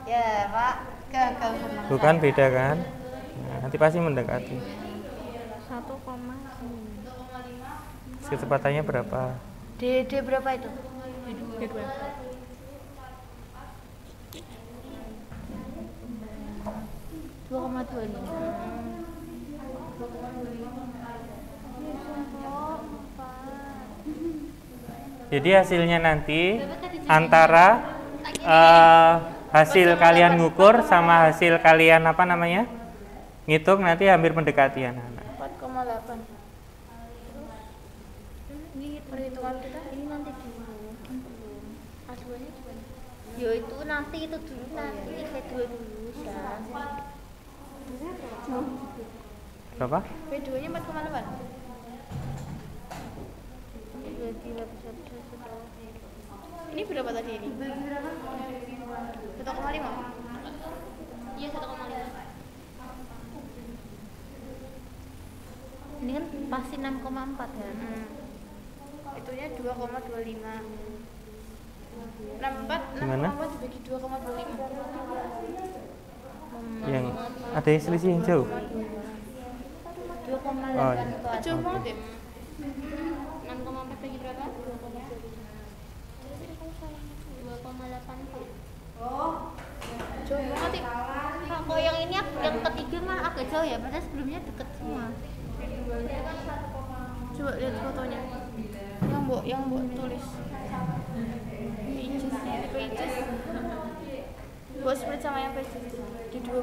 Ya Pak, gagal benar.
Bukan, beda kan? Nah, nanti pasti mendekati.
1,9.
Kecepatannya berapa?
D berapa itu? D2.
Jadi hasilnya nanti antara hasil kalian ngukur sama hasil kalian apa namanya ngitung nanti hampir mendekati anak-anak.
4,8. Ini perhitungan kita ini nanti dulu. Aduannya gimana? Yo itu nanti itu dulu nanti V2 dulu ya.
Berapa?
V2-nya 4,8. Ini berapa tadi ini? 1,5.
Iya 1,5.
Ini kan pasti 6,4 kan?
Itunya 2,25. 64,
Gimana?
6,4 dibagi 2,25.
Yang ada yang selisih yang jauh.
2,8
Oh, iya.
kuadrat.
Jauh banget ya?
6,4 bagi berapa? 2,84.
Jauh banget ya?
Nah, kalau yang ini yang ketiga mah agak jauh ya, padahal sebelumnya deket semua.
Coba lihat fotonya. Yang mbok tulis. Pages. Buat split sama yang pages. Di dua.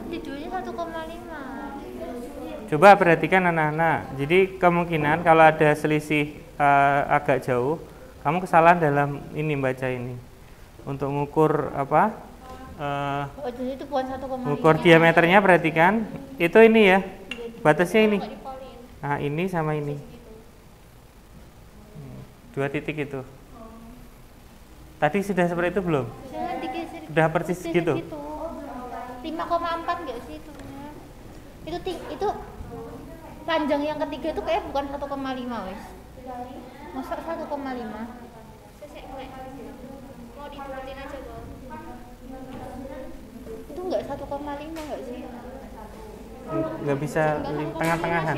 Di duanya 1,5.
Coba perhatikan anak-anak. Jadi kemungkinan kalau ada selisih agak jauh, kamu kesalahan dalam ini baca ini. Untuk mengukur apa?
Oh, jadi itu bukan 1,5.
Mengukur diameternya perhatikan. Itu ini ya. Batasnya ini. Nah, ini sama ini. 2 titik itu. Tadi sudah seperti itu belum?
Jangan digeser.
Udah persis gitu?
5,4 enggak sih itu? Itu panjang yang ketiga itu kayak bukan 1,5 wes. Masa 1,5?
Mau diturutin aja, Bang.
Itu enggak 1,5 enggak sih?
Nggak bisa tengah-tengahan.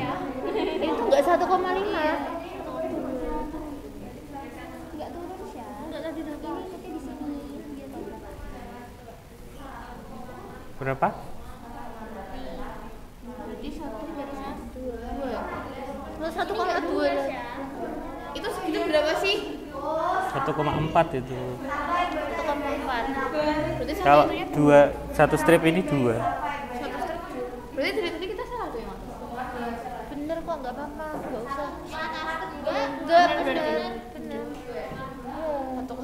Itu enggak 1,5.
Enggak turun sih. Enggak tadi ini kita di sini gitu.
Berapa?
Berarti 1 dari 2.
Terus 1,2 lah.
Itu segitu berapa sih?
1,4 itu.
1,4.
Berarti sama
Kalau
itunya
satu strip ini 2.
satu strip. Berarti dari tadi kita salah tuh ya, Mas?
Bener kok, enggak apa-apa, enggak usah.
Enggak,
Bener.
Atau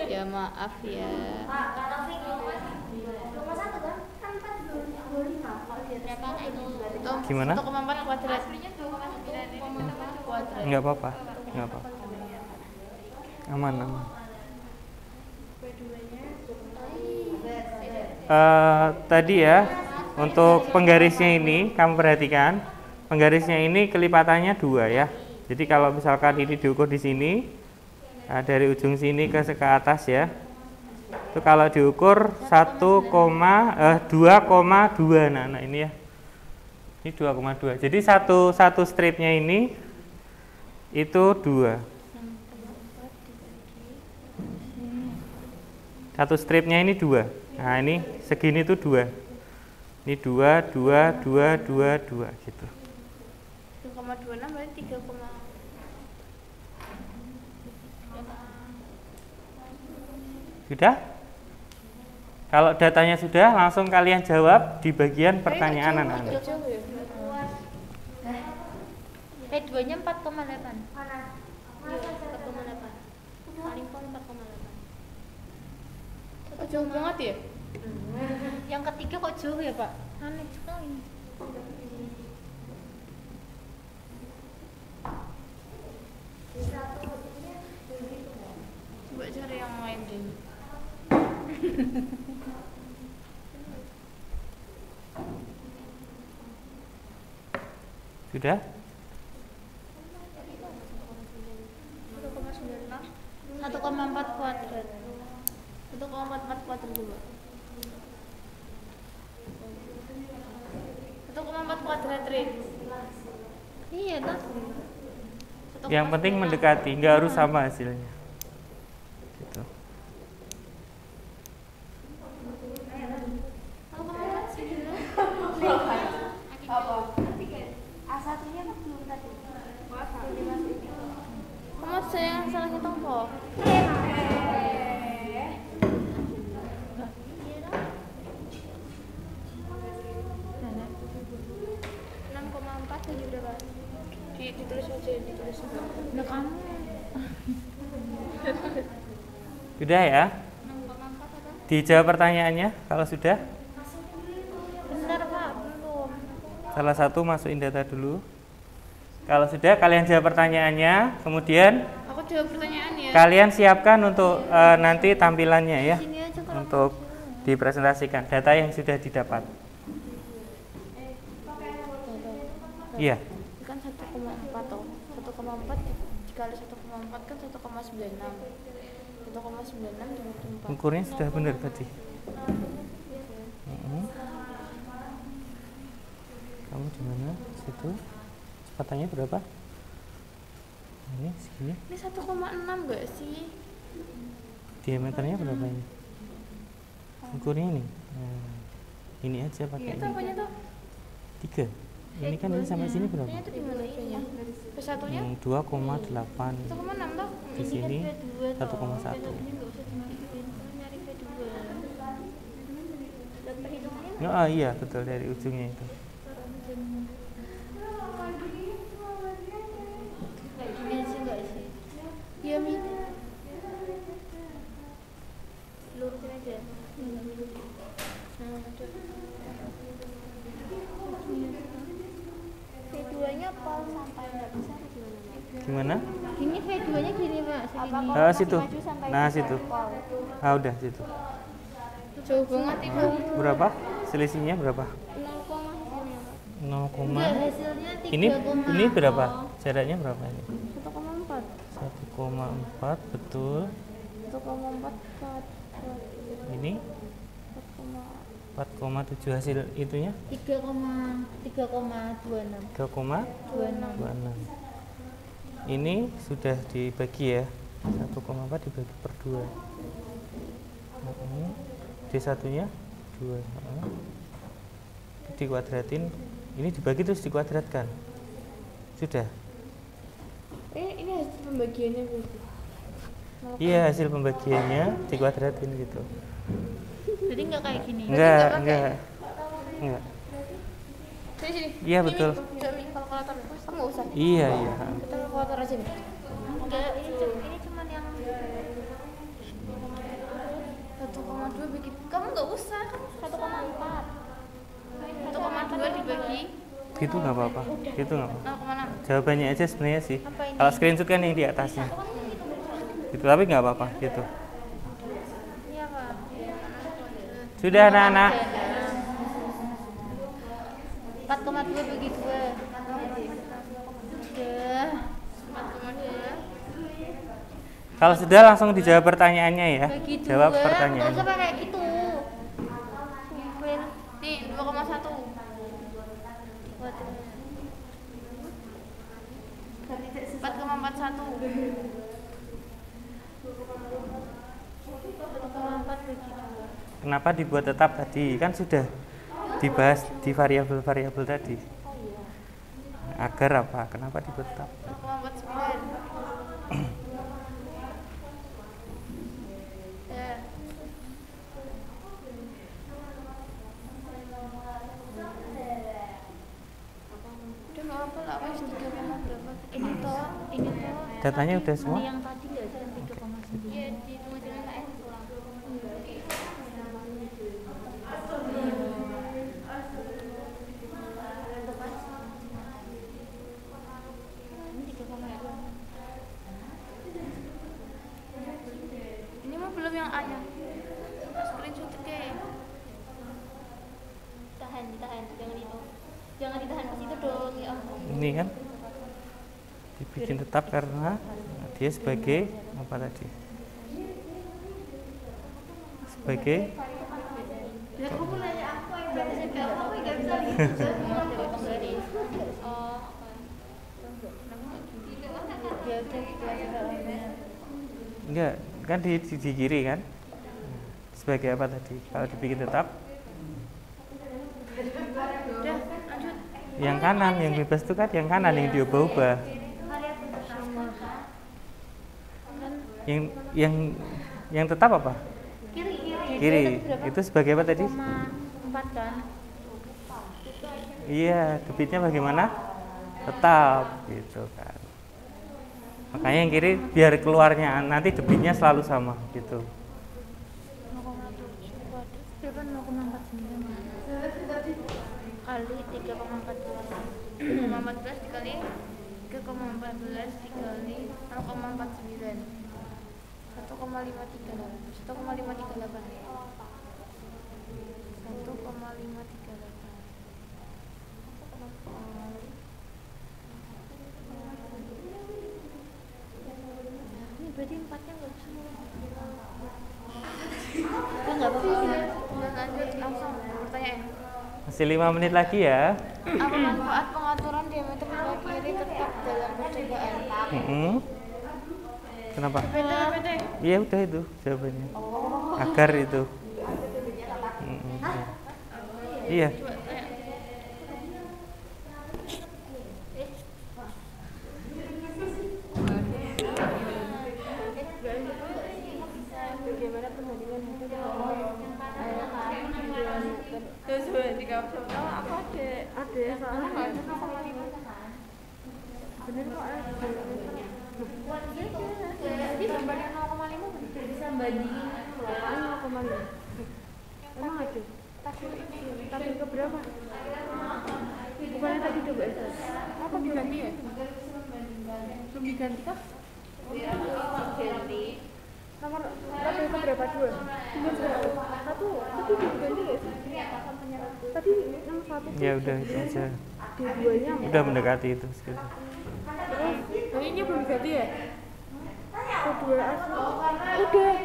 ya maaf ya.
berapa anak itu?
Gimana?
1,4 kuadrat.
Nggak apa-apa. Nggak apa-apa. Aman, aman. Tadi ya, untuk penggarisnya ini kamu perhatikan, penggarisnya ini kelipatannya 2 ya. Jadi kalau misalkan ini diukur di sini, dari ujung sini ke atas ya, itu kalau diukur 2,2. Nah ini ya, ini 2,2. Jadi satu stripnya ini itu 2. Satu stripnya ini 2. Nah ini segini tuh 2. Ini 2, 2, 2, 2, 2 gitu.
2,26 berarti 3,
Sudah? Kalau datanya sudah, langsung kalian jawab di bagian pertanyaan anak-anak.
jauh ya.
P2-nya 4,8.
Mana? 4,8. Paling pol 4,8.
Oh, jauh banget ya?
Yang ketiga kok jauh ya, Pak? Aneh sekali.
Coba cari yang lain deh.
Sudah?
1,4 kuadrat.
1,44 kuadrat dulu. 1,4 kuadrat Rin.
Iya, dah.
Yang penting mendekati, nggak harus sama hasilnya. Gitu.
Kamu saya yang salah hitung kok. Ditulis aja, ditulis aja.
Udah kamu.
Sudah ya? Dijawab pertanyaannya kalau sudah.
Bentar, Pak, belum.
Salah satu masukin data dulu. Kalau sudah kalian jawab pertanyaannya, kemudian
Aku jawab pertanyaannya.
kalian siapkan untuk nanti tampilannya ya,
Sini aja kalau
untuk dipresentasikan data yang sudah didapat. Iya.
Ini kan 1,4 toh. 1,4 dikali 1,4 kan 1,96. 1,96 dibagi 4.
Ukurnya sudah benar tadi. Kamu di mana? Situ. Kecepatannya berapa? Ini segini.
Ini 1,6 enggak sih?
Diameternya berapa ini? Ukurnya ini. Nah, ini aja pakai
Itu apanya tuh?
3. Ini kan ini sampai sini berapa?
Ini tuh di mana V-nya? V1-nya?
2,8.
1,6 toh?
Di sini 1,1.
Ini enggak usah dimasukin. Nyari V2.
Dan perhitungannya
Oh iya betul, dari ujungnya itu.
Kayak gini sih enggak sih? Iya, Mi.
lurusin aja. V2-nya pol sampai nggak bisa atau gimana?
Gimana?
Gini V2-nya gini, Mbak,
Apa
segini.
kalau
situ.
maju sampai
Nah,
bisa
situ.
pol?
Ah udah situ.
Jauh banget Ibu.
Berapa? Selisihnya berapa?
0,
0,
Enggak, hasilnya 3,
ini berapa? Jaraknya berapa ini?
1,4.
1,4 betul.
1,4
Ini 4,7 hasil itunya
3,26.
3,26. Ini sudah dibagi ya. 1,4 dibagi per 2. Ini D1-nya 2. Dikuadratin. Ini dibagi terus dikuadratkan. Sudah.
Ini hasil pembagiannya berarti.
Iya, hasil pembagiannya dikuadratin gitu.
Jadi enggak kayak gini.
Enggak.
Sini.
Iya, betul.
Coba Mi, kalkulator. Kamu enggak usah.
Iya.
Kita kalkulator aja nih.
Enggak, ini cuman yang
1,2 bagi. Kamu enggak usah kan
1,4.
1,2 dibagi
Gitu nggak apa-apa. Gitu nggak apa-apa.
0,6.
Jawabannya aja sebenarnya sih.
Apa ini?
Kalau screenshot kan yang di atasnya. Gitu, tapi nggak apa-apa gitu.
Iya, Pak.
Sudah anak-anak.
4,2 bagi 2. Sudah. 4,2
Kalau sudah langsung dijawab pertanyaannya ya.
bagi 2.
Jawab
Enggak
pertanyaannya.
usah pakai gitu. Nih, 2,1. 4,41. 4,4 bagi 2.
Kenapa dibuat tetap tadi? Kan sudah dibahas di variabel-variabel tadi. Agar apa? Kenapa dibuat tetap?
0,49. Ya. Udah nggak apa lah, wes 3,8.
Ini toh.
Datanya udah semua?
Ini yang tadi nggak sih yang 3,9?
Iya, di pengadilan KS pulang.
Ini 3,2.
Ini mah belum yang A-nya. Screenshot ke.
Ditahan, jangan itu. Jangan ditahan ke situ dong, ya ampun.
Ini kan dibikin tetap karena dia sebagai apa tadi? Sebagai
Ya kamu nanya aku yang nggak bisa jawab, aku nggak bisa lihat. Oh,
Ya udah gitu aja soalnya.
enggak kan di kiri kan? Sebagai apa tadi? Kalau dibikin tetap
udah lanjut.
yang kanan, yang bebas itu kan yang kanan yang diubah-ubah. Yang tetap apa? Kiri. Itu sebagai apa tadi?
4 kan?
Iya, debitnya bagaimana? Tetap gitu kan. Makanya yang kiri biar keluarnya nanti debitnya selalu sama gitu.
0,7 berapa 0,49 kali 3,14 dikali 3,14 dikali 0,49 1,538 berarti 4-nya nggak bisa. Itu nggak apa-apa. Udah lanjut langsung pertanyaan.
Masih 5 menit lagi ya.
Apa manfaat pengaturan diameter sebelah kiri tetap dalam percobaan?
Kenapa?
PT.
Iya udah itu jawabannya. Agar itu. Iya.
Bagaimana perbandingan hasil ada salah bener kok bisa bandingin 0,5 bisa bandingin 0,5 emang ada tapi ke berapa bukannya tadi coba itu apa diganti ya belum diganti kah ganti nomor tadi itu berapa dua satu tapi diganti ya tadi yang satu
Ya udah itu aja.
dua-duanya
Udah mendekati itu sekitar.
terus ini belum diganti ya kedua asli udah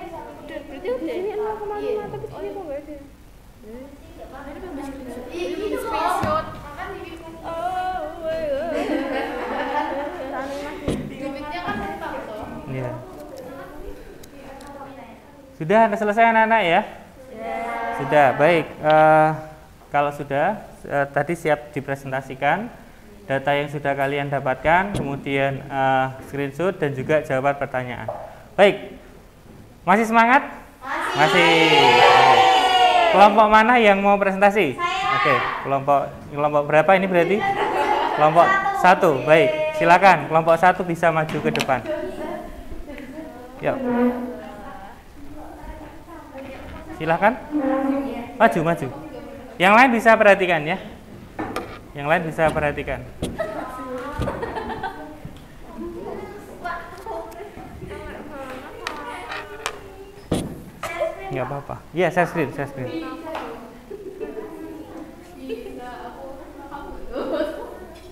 berarti di sini 0,5 tapi di sini kok nggak ada ini belum screenshot oh my god limitnya kan
Iya. Sudah selesai anak-anak ya? Sudah, baik. Kalau sudah, tadi siap dipresentasikan data yang sudah kalian dapatkan, kemudian screenshot dan juga jawaban pertanyaan. Baik, masih semangat? Masih. Oke. Kelompok mana yang mau presentasi? Oke, kelompok berapa ini berarti? Kelompok 1, baik. Silakan, kelompok 1 bisa maju ke depan. Yuk. Silakan. Maju. Yang lain bisa perhatikan ya. Yang lain bisa perhatikan. Enggak apa-apa. Iya, share screen.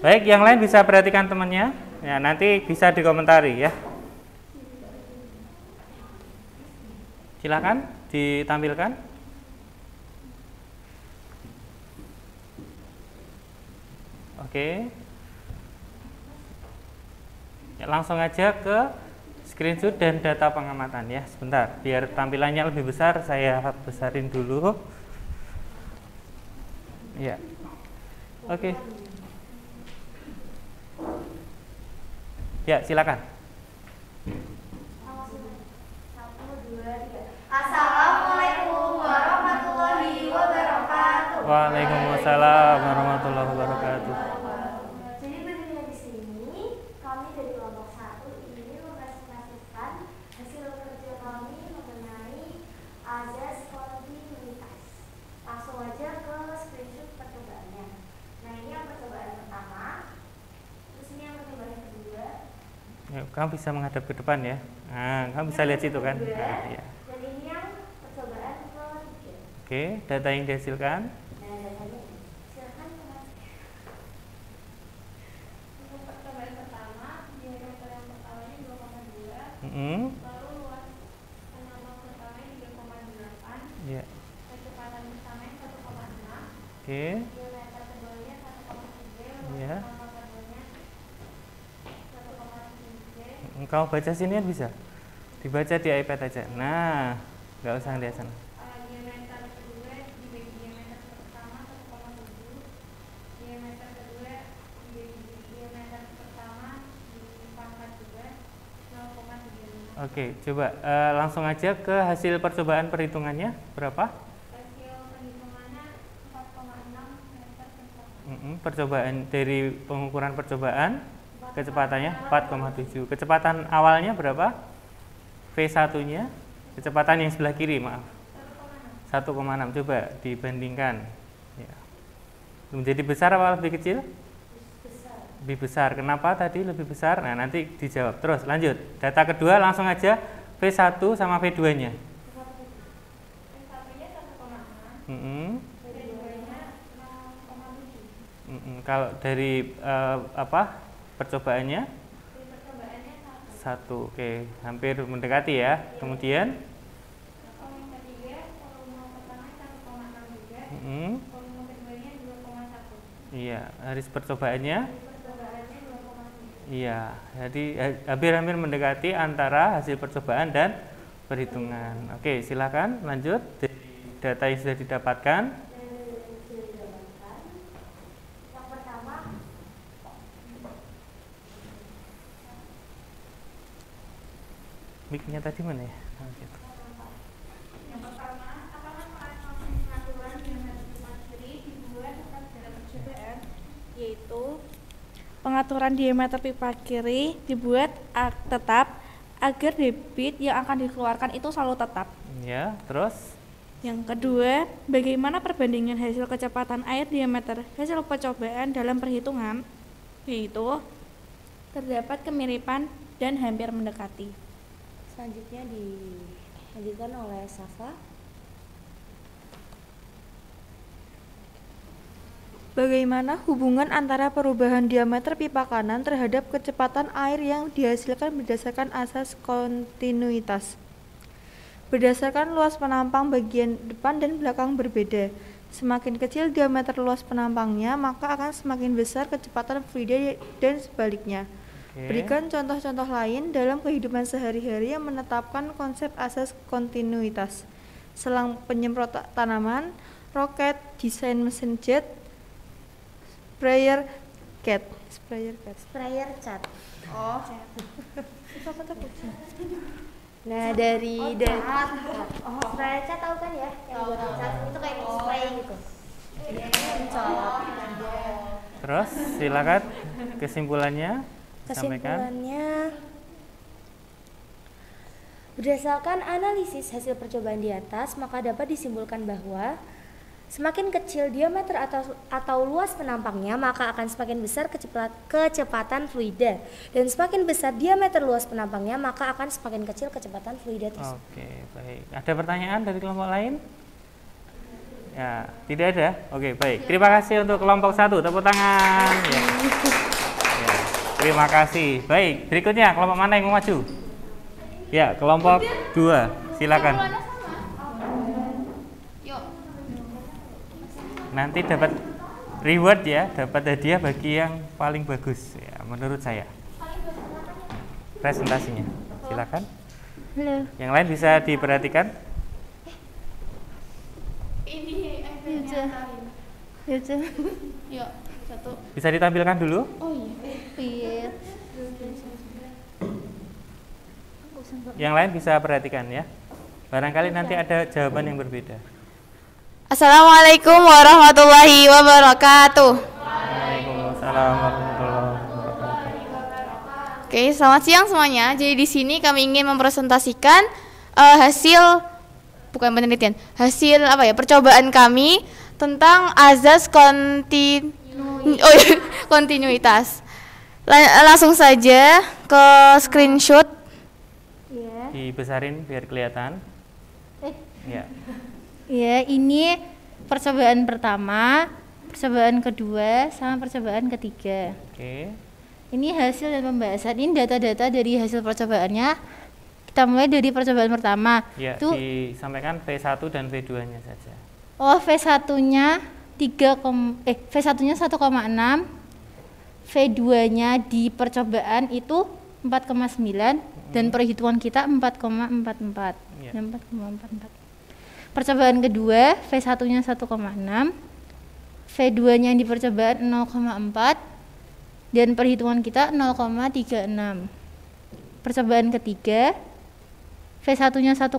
Baik, yang lain bisa perhatikan temannya. Ya, nanti bisa dikomentari ya. Silakan ditampilkan. Oke. Ya, langsung aja ke screenshot dan data pengamatan ya. Sebentar, biar tampilannya lebih besar saya besarin dulu. Ya. Oke. Ya, silakan.
Assalamualaikum warahmatullahi wabarakatuh.
Waalaikumsalam warahmatullahi wabarakatuh.
Jadi begini di sini, kami dari kelompok 1 ini mempresentasikan hasil kerja kami mengenai azas kontinuitas. Langsung aja ke screenshot percobaannya. Nah ini yang percobaan pertama, terus ini yang percobaan yang kedua.
Ya, kamu bisa menghadap ke depan ya. Nah, kamu bisa lihat situ kan? Nah, ya.
Dan ini yang percobaan ketiga.
Oke, data yang dihasilkan.
Nah datanya silakan teman. Untuk percobaan pertama, diameter yang pertamanya 2,2. Lalu luas penyambang pertamanya 3,8.
Ya.
Kecepatan pertamanya 1,6.
Oke.
Diameter keduanya 1,3.
Ya.
Penyambang keduanya 1,7.
Kamu baca sini kan bisa. Dibaca di iPad aja. Nah, nggak usah lihat sana.
Diameter kedua dibagi diameter pertama 1,7. Diameter kedua dibagi diameter pertama dipangkat juga 0,35.
Oke, coba langsung aja ke hasil percobaan perhitungannya berapa?
Hasil perhitungannya 4,6 meter per second.
Percobaan dari pengukuran percobaan kecepatannya 4,7. Kecepatan awalnya berapa? V1-nya, kecepatan yang sebelah kiri, maaf. 1,6. Coba dibandingkan. Ya. Menjadi besar apa lebih kecil? Lebih besar. Kenapa tadi lebih besar? Nah, nanti dijawab. Terus lanjut. Data kedua langsung aja V1 sama V2-nya.
V1-nya 1,6. V2-nya 0,7.
Kalau dari percobaannya?
Percobaannya
1. Oke, hampir mendekati ya. Kemudian
Volume ketiga, volume pertama 1,63,
mm,
volume keduanya 2,1.
iya, garis percobaannya
Percobaannya 2,7.
iya. Jadi hampir-hampir mendekati antara hasil percobaan dan perhitungan. Oke, silakan lanjut. Dari data yang sudah didapatkan.
Yang pertama,
Mic-nya tadi mana ya? Oh, gitu.
yang pertama, apakah pengaturan diameter pipa kiri dibuat tetap dalam percobaan?
Yaitu pengaturan diameter pipa kiri dibuat tetap agar debit yang akan dikeluarkan itu selalu tetap.
Ya, terus
Yang kedua, bagaimana perbandingan hasil kecepatan air diameter hasil percobaan dalam perhitungan? Yaitu terdapat kemiripan dan hampir mendekati.
Selanjutnya dilanjutkan oleh Safa.
Bagaimana hubungan antara perubahan diameter pipa kanan terhadap kecepatan air yang dihasilkan berdasarkan asas kontinuitas? Berdasarkan luas penampang bagian depan dan belakang berbeda. Semakin kecil diameter luas penampangnya, maka akan semakin besar kecepatan fluida dan sebaliknya.
oke.
Berikan contoh-contoh lain dalam kehidupan sehari-hari yang menetapkan konsep asas kontinuitas. Selang penyemprot tanaman, roket, desain mesin jet, sprayer cat.
Sprayer cat.
Oh.
Nah, dari
Sprayer cat tahu kan ya? Yang buat cat itu kayak spray gitu.
Terus silakan kesimpulannya sampaikan.
kesimpulannya, berdasarkan analisis hasil percobaan di atas, maka dapat disimpulkan bahwa semakin kecil diameter atau luas penampangnya, maka akan semakin besar kecepatan fluida, dan semakin besar diameter luas penampangnya, maka akan semakin kecil kecepatan fluida tersebut.
Oke, baik. Ada pertanyaan dari kelompok lain? Ya, tidak ada. Oke, baik. Terima kasih untuk kelompok 1. Tepuk tangan. Ya. Ya, terima kasih. Baik, berikutnya kelompok mana yang mau maju? Ya, kelompok 2. Silakan. Nanti dapat reward ya, dapat hadiah bagi yang paling bagus ya, menurut saya. Presentasinya. Silakan.
Halo.
Yang lain bisa diperhatikan.
Ini
Yuk.
Yuk, satu.
Bisa ditampilkan dulu.
Oh iya.
Yang lain bisa perhatikan ya. Barangkali nanti ada jawaban yang berbeda.
Assalamualaikum warahmatullahi wabarakatuh.
Waalaikumsalam warahmatullahi wabarakatuh.
Oke, selamat siang semuanya. Jadi di sini kami ingin mempresentasikan hasil percobaan kami tentang azas kontinuitas. Langsung saja ke screenshot.
Dibesarin biar kelihatan. Ya.
Ya, ini percobaan pertama, percobaan kedua, sama percobaan ketiga.
Oke.
Ini hasil dan pembahasan. Ini data-data dari hasil percobaannya. Kita mulai dari percobaan pertama.
Ya,
Itu
disampaikan V1 dan V2-nya saja.
V1-nya V1-nya 1,6, V2-nya di percobaan itu 4,9 dan perhitungan kita 4,44.
Ya.
4,44. Percobaan kedua, V1-nya 1,6, V2-nya di percobaan 0,4 dan perhitungan kita 0,36. Percobaan ketiga, V1-nya 1,6,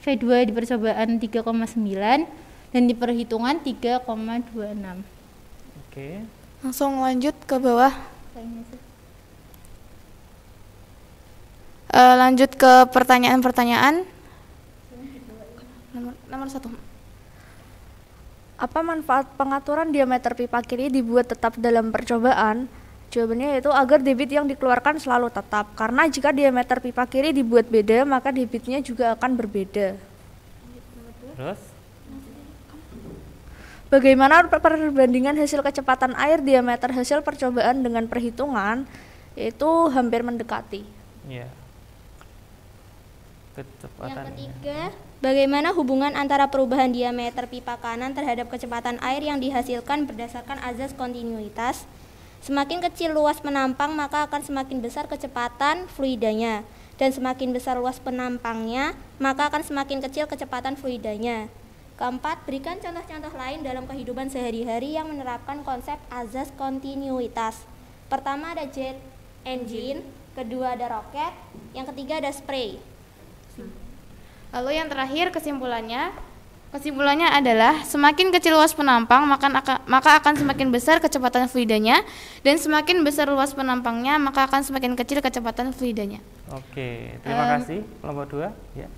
V2 di percobaan 3,9 dan di perhitungan 3,26.
Oke.
Langsung lanjut ke bawah. Lanjut ke pertanyaan-pertanyaan. Nomor 1.
Apa manfaat pengaturan diameter pipa kiri dibuat tetap dalam percobaan? Jawabannya yaitu agar debit yang dikeluarkan selalu tetap. Karena jika diameter pipa kiri dibuat beda, maka debitnya juga akan berbeda.
Terus?
Bagaimana perbandingan hasil kecepatan air diameter hasil percobaan dengan perhitungan? Yaitu hampir mendekati.
Iya.
Yang
Kecepatannya.
ketiga, bagaimana hubungan antara perubahan diameter pipa kanan terhadap kecepatan air yang dihasilkan berdasarkan azas kontinuitas? Semakin kecil luas penampang, maka akan semakin besar kecepatan fluidanya. Dan semakin besar luas penampangnya, maka akan semakin kecil kecepatan fluidanya. Keempat, berikan contoh-contoh lain dalam kehidupan sehari-hari yang menerapkan konsep azas kontinuitas. Pertama ada jet engine, kedua ada roket, yang ketiga ada spray.
Lalu yang terakhir kesimpulannya adalah semakin kecil luas penampang maka akan semakin besar kecepatan fluidanya, dan semakin besar luas penampangnya maka akan semakin kecil kecepatan fluidanya.
Oke, terima kasih kelompok 2. Ya.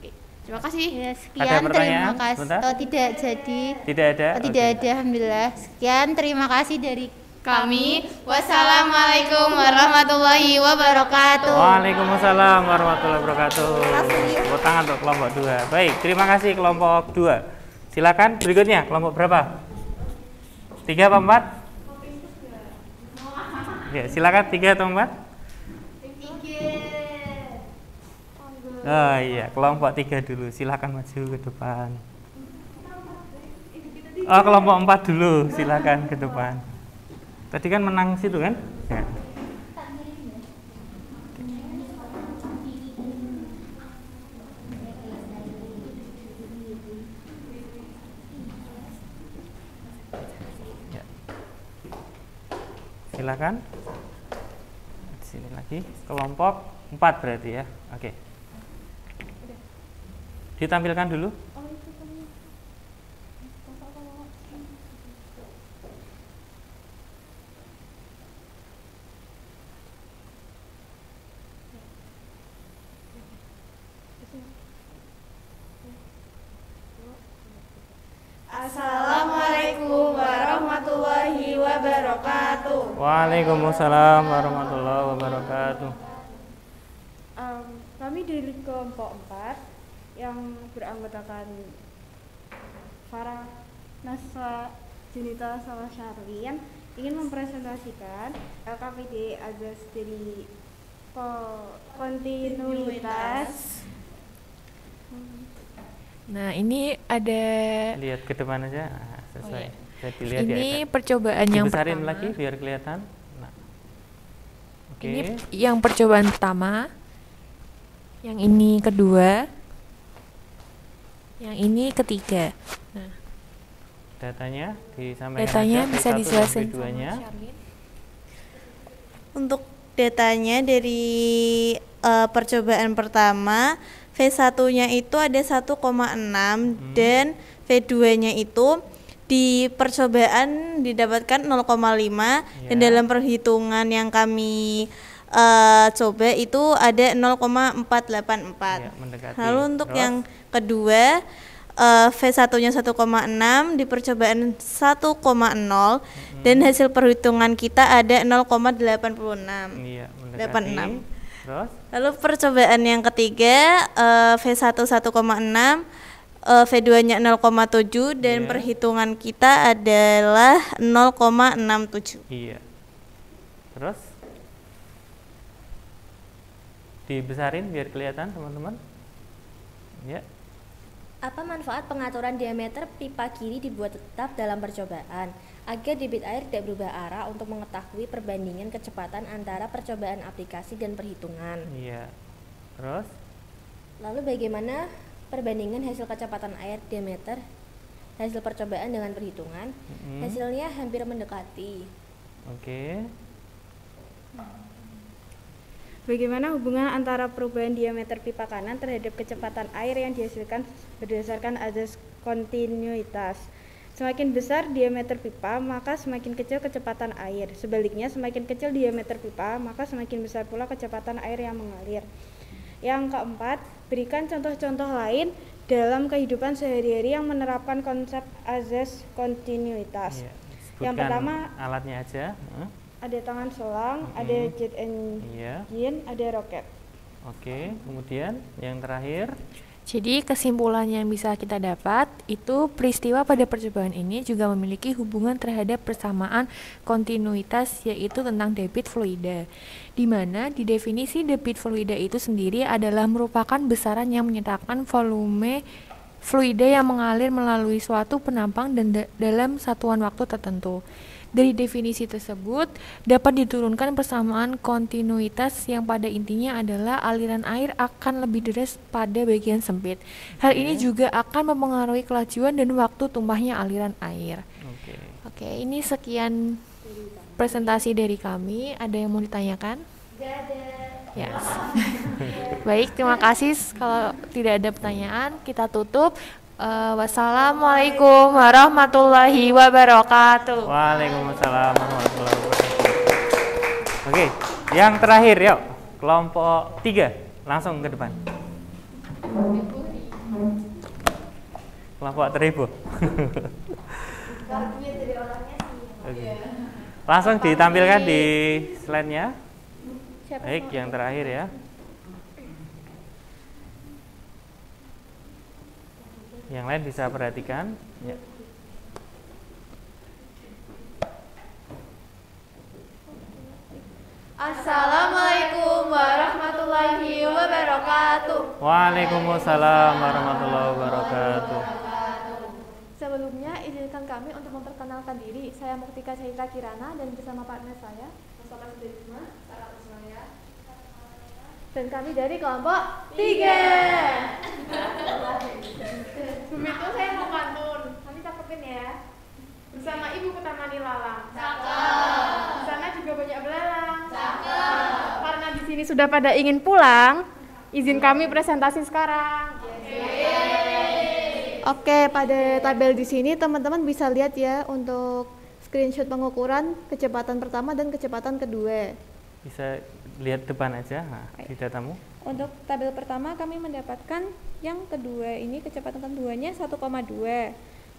Terima kasih.
Ya,
Ada
sekian,
pertanyaan?
terima kasih.
Sebentar.
Oh, tidak jadi.
Tidak ada.
Tidak
Oke.
ada, alhamdulillah. Sekian, terima kasih dari
Kami, wassalamualaikum warahmatullahi wabarakatuh.
Waalaikumsalam warahmatullahi wabarakatuh. Tepuk tangan untuk kelompok 2. Baik, terima kasih kelompok 2. Silakan berikutnya kelompok berapa? 3 apa 4? Ya, silakan 3 atau 4? 3. Oh iya, kelompok 3 dulu. Silakan maju ke depan. Oh, kelompok 4 dulu. Silakan ke depan. Tadi kan menang situ kan? Ya. Ya. Silakan. Di sini lagi kelompok 4 berarti ya. Oke. Ditampilkan dulu.
Assalamualaikum warahmatullahi wabarakatuh.
Waalaikumsalam warahmatullahi wabarakatuh.
Kami dari kelompok 4 yang beranggotakan Farah, Naswa, Junita, sama Syarwin ingin mempresentasikan LKPD azas dari kontinuitas.
Nah, ini ada
Lihat ke depan aja. Nah, sesuai. Bisa dilihat
ini
ya.
percobaan yang
Dibesarin
pertama.
lagi biar kelihatan. Nah. Oke.
Ini yang percobaan pertama. Yang ini kedua. Yang ini ketiga. Nah,
Datanya disampaikan
datanya
aja,
bisa
V1 dan
dijelaskan
V2-nya.
sama Charlene.
Untuk datanya dari percobaan pertama, V1-nya itu ada 1,6 dan V2-nya itu di percobaan didapatkan 0,5 dan dalam perhitungan yang kami coba itu ada 0,484.
Ya, mendekati.
Lalu untuk
Terus?
yang kedua, V1-nya 1,6 di percobaan 1,0 dan hasil perhitungan kita ada 0,86.
Iya, mendekati.
86.
Terus?
Lalu percobaan yang ketiga, V1 1,6, V2-nya 0,7 dan
Iya.
perhitungan kita adalah 0,67.
Iya. Terus? Dibesarin biar kelihatan teman-teman. Ya.
Apa manfaat pengaturan diameter pipa kiri dibuat tetap dalam percobaan agar debit air tidak berubah arah untuk mengetahui perbandingan kecepatan antara percobaan aplikasi dan perhitungan?
Iya. Terus?
Lalu bagaimana perbandingan hasil kecepatan air diameter hasil percobaan dengan perhitungan? Hasilnya hampir mendekati.
Oke.
Bagaimana hubungan antara perubahan diameter pipa kanan terhadap kecepatan air yang dihasilkan berdasarkan azas kontinuitas? Semakin besar diameter pipa, maka semakin kecil kecepatan air. Sebaliknya, semakin kecil diameter pipa, maka semakin besar pula kecepatan air yang mengalir. Yang keempat, berikan contoh-contoh lain dalam kehidupan sehari-hari yang menerapkan konsep azas kontinuitas.
Iya.
Yang
Sebutkan
pertama,
alatnya aja.
ada tangan selang, ada jet
Iya.
engine, ada roket.
Oke. Kemudian yang terakhir.
Jadi kesimpulan yang bisa kita dapat, itu, peristiwa pada percobaan ini juga memiliki hubungan terhadap persamaan kontinuitas, yaitu tentang debit fluida, di mana di definisi debit fluida itu sendiri adalah merupakan besaran yang menyatakan volume fluida yang mengalir melalui suatu penampang dan dalam satuan waktu tertentu. Dari definisi tersebut dapat diturunkan persamaan kontinuitas yang pada intinya adalah aliran air akan lebih deras pada bagian sempit. Hal ini juga akan mempengaruhi kelajuan dan waktu tumpahnya aliran air. Oke, ini sekian presentasi dari kami. Ada yang mau ditanyakan? Yes. Baik, terima kasih. Kalau tidak ada pertanyaan, kita tutup. Wassalamualaikum warahmatullahi wabarakatuh.
Waalaikumsalam warahmatullahi wabarakatuh. Oke, yang terakhir yuk, kelompok 3 langsung ke depan. Kelompok 1000. Oke. Langsung ditampilkan di slide-nya. Baik, yang terakhir ya. Yang lain bisa perhatikan ya.
Assalamualaikum warahmatullahi wabarakatuh.
Waalaikumsalam warahmatullahi wabarakatuh.
Sebelumnya izinkan kami untuk memperkenalkan diri. Saya Muktika Saitra Kirana dan bersama partner saya Mustafa Sudirma, dan kami dari kelompok 3.
Sebelum itu saya mau pantun.
Kami cakepin ya.
Bersama Ibu Kutamani Lalang.
Cakep.
Di sana juga banyak belalang. Cakep. Karena di sini sudah pada ingin pulang, izin kami presentasi sekarang.
Oke, pada tabel di sini teman-teman bisa lihat ya untuk screenshot pengukuran kecepatan pertama dan kecepatan kedua.
Bisa lihat depan aja di datamu.
Untuk tabel pertama kami mendapatkan yang kedua ini kecepatan keduanya 1,2.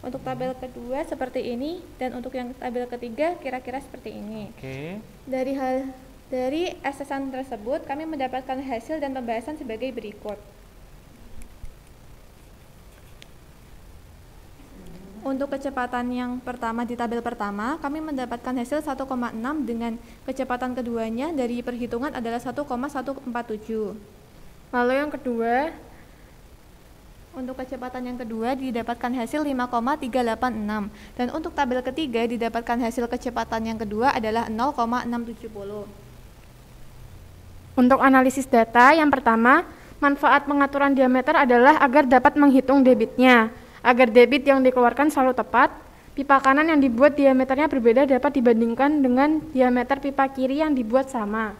Untuk tabel kedua seperti ini dan untuk yang tabel ketiga kira-kira seperti ini.
Oke.
Dari asesan tersebut kami mendapatkan hasil dan pembahasan sebagai berikut. Untuk kecepatan yang pertama di tabel pertama, kami mendapatkan hasil 1,6 dengan kecepatan keduanya dari perhitungan adalah 1,147.
Lalu yang kedua,
untuk kecepatan yang kedua didapatkan hasil 5,386 dan untuk tabel ketiga didapatkan hasil kecepatan yang kedua adalah 0,670.
untuk analisis data yang pertama, manfaat pengaturan diameter adalah agar dapat menghitung debitnya. Agar debit yang dikeluarkan selalu tepat, pipa kanan yang dibuat diameternya berbeda dapat dibandingkan dengan diameter pipa kiri yang dibuat sama.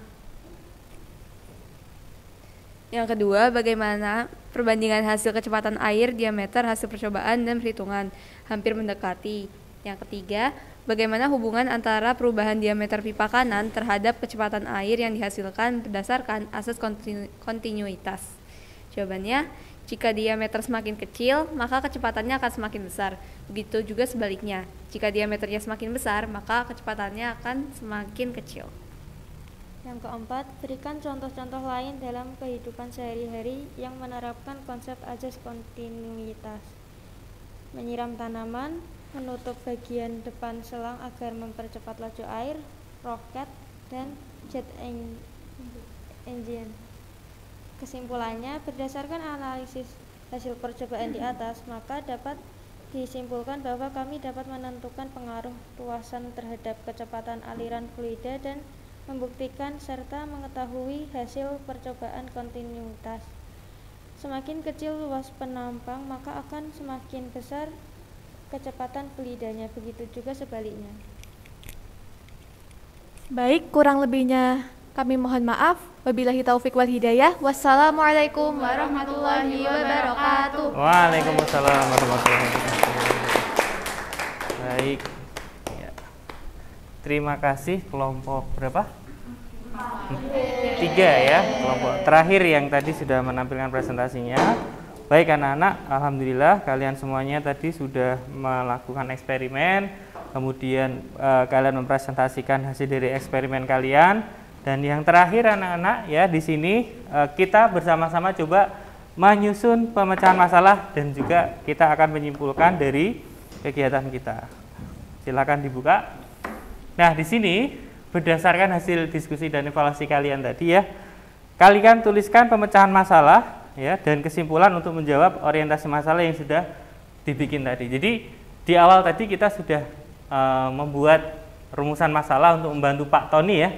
Yang kedua, bagaimana perbandingan hasil kecepatan air, diameter, hasil percobaan, dan perhitungan hampir mendekati. Yang ketiga, bagaimana hubungan antara perubahan diameter pipa kanan terhadap kecepatan air yang dihasilkan berdasarkan asas kontinuitas. Jawabannya, jika diameter semakin kecil, maka kecepatannya akan semakin besar. Begitu juga sebaliknya, jika diameternya semakin besar, maka kecepatannya akan semakin kecil. Yang keempat, berikan contoh-contoh lain dalam kehidupan sehari-hari yang menerapkan konsep asas kontinuitas. Menyiram tanaman, menutup bagian depan selang agar mempercepat laju air, roket, dan jet engine. Kesimpulannya, berdasarkan analisis hasil percobaan di atas, maka dapat disimpulkan bahwa kami dapat menentukan pengaruh luasan terhadap kecepatan aliran fluida dan membuktikan serta mengetahui hasil percobaan kontinuitas. Semakin kecil luas penampang, maka akan semakin besar kecepatan fluidanya, begitu juga sebaliknya.
Baik, kurang lebihnya kami mohon maaf. Wabillahi taufik wal hidayah. Wassalamualaikum warahmatullahi wabarakatuh.
Waalaikumsalam warahmatullahi wabarakatuh. Baik. Ya. Terima kasih kelompok berapa? 3 ya, kelompok terakhir yang tadi sudah menampilkan presentasinya. Baik anak-anak, alhamdulillah kalian semuanya tadi sudah melakukan eksperimen, kemudian kalian mempresentasikan hasil dari eksperimen kalian. Dan yang terakhir anak-anak ya, di sini kita bersama-sama coba menyusun pemecahan masalah dan juga kita akan menyimpulkan dari kegiatan kita. Silakan dibuka. Nah, di sini berdasarkan hasil diskusi dan evaluasi kalian tadi ya, kalian tuliskan pemecahan masalah ya dan kesimpulan untuk menjawab orientasi masalah yang sudah dibikin tadi. Jadi di awal tadi kita sudah membuat rumusan masalah untuk membantu Pak Tony ya.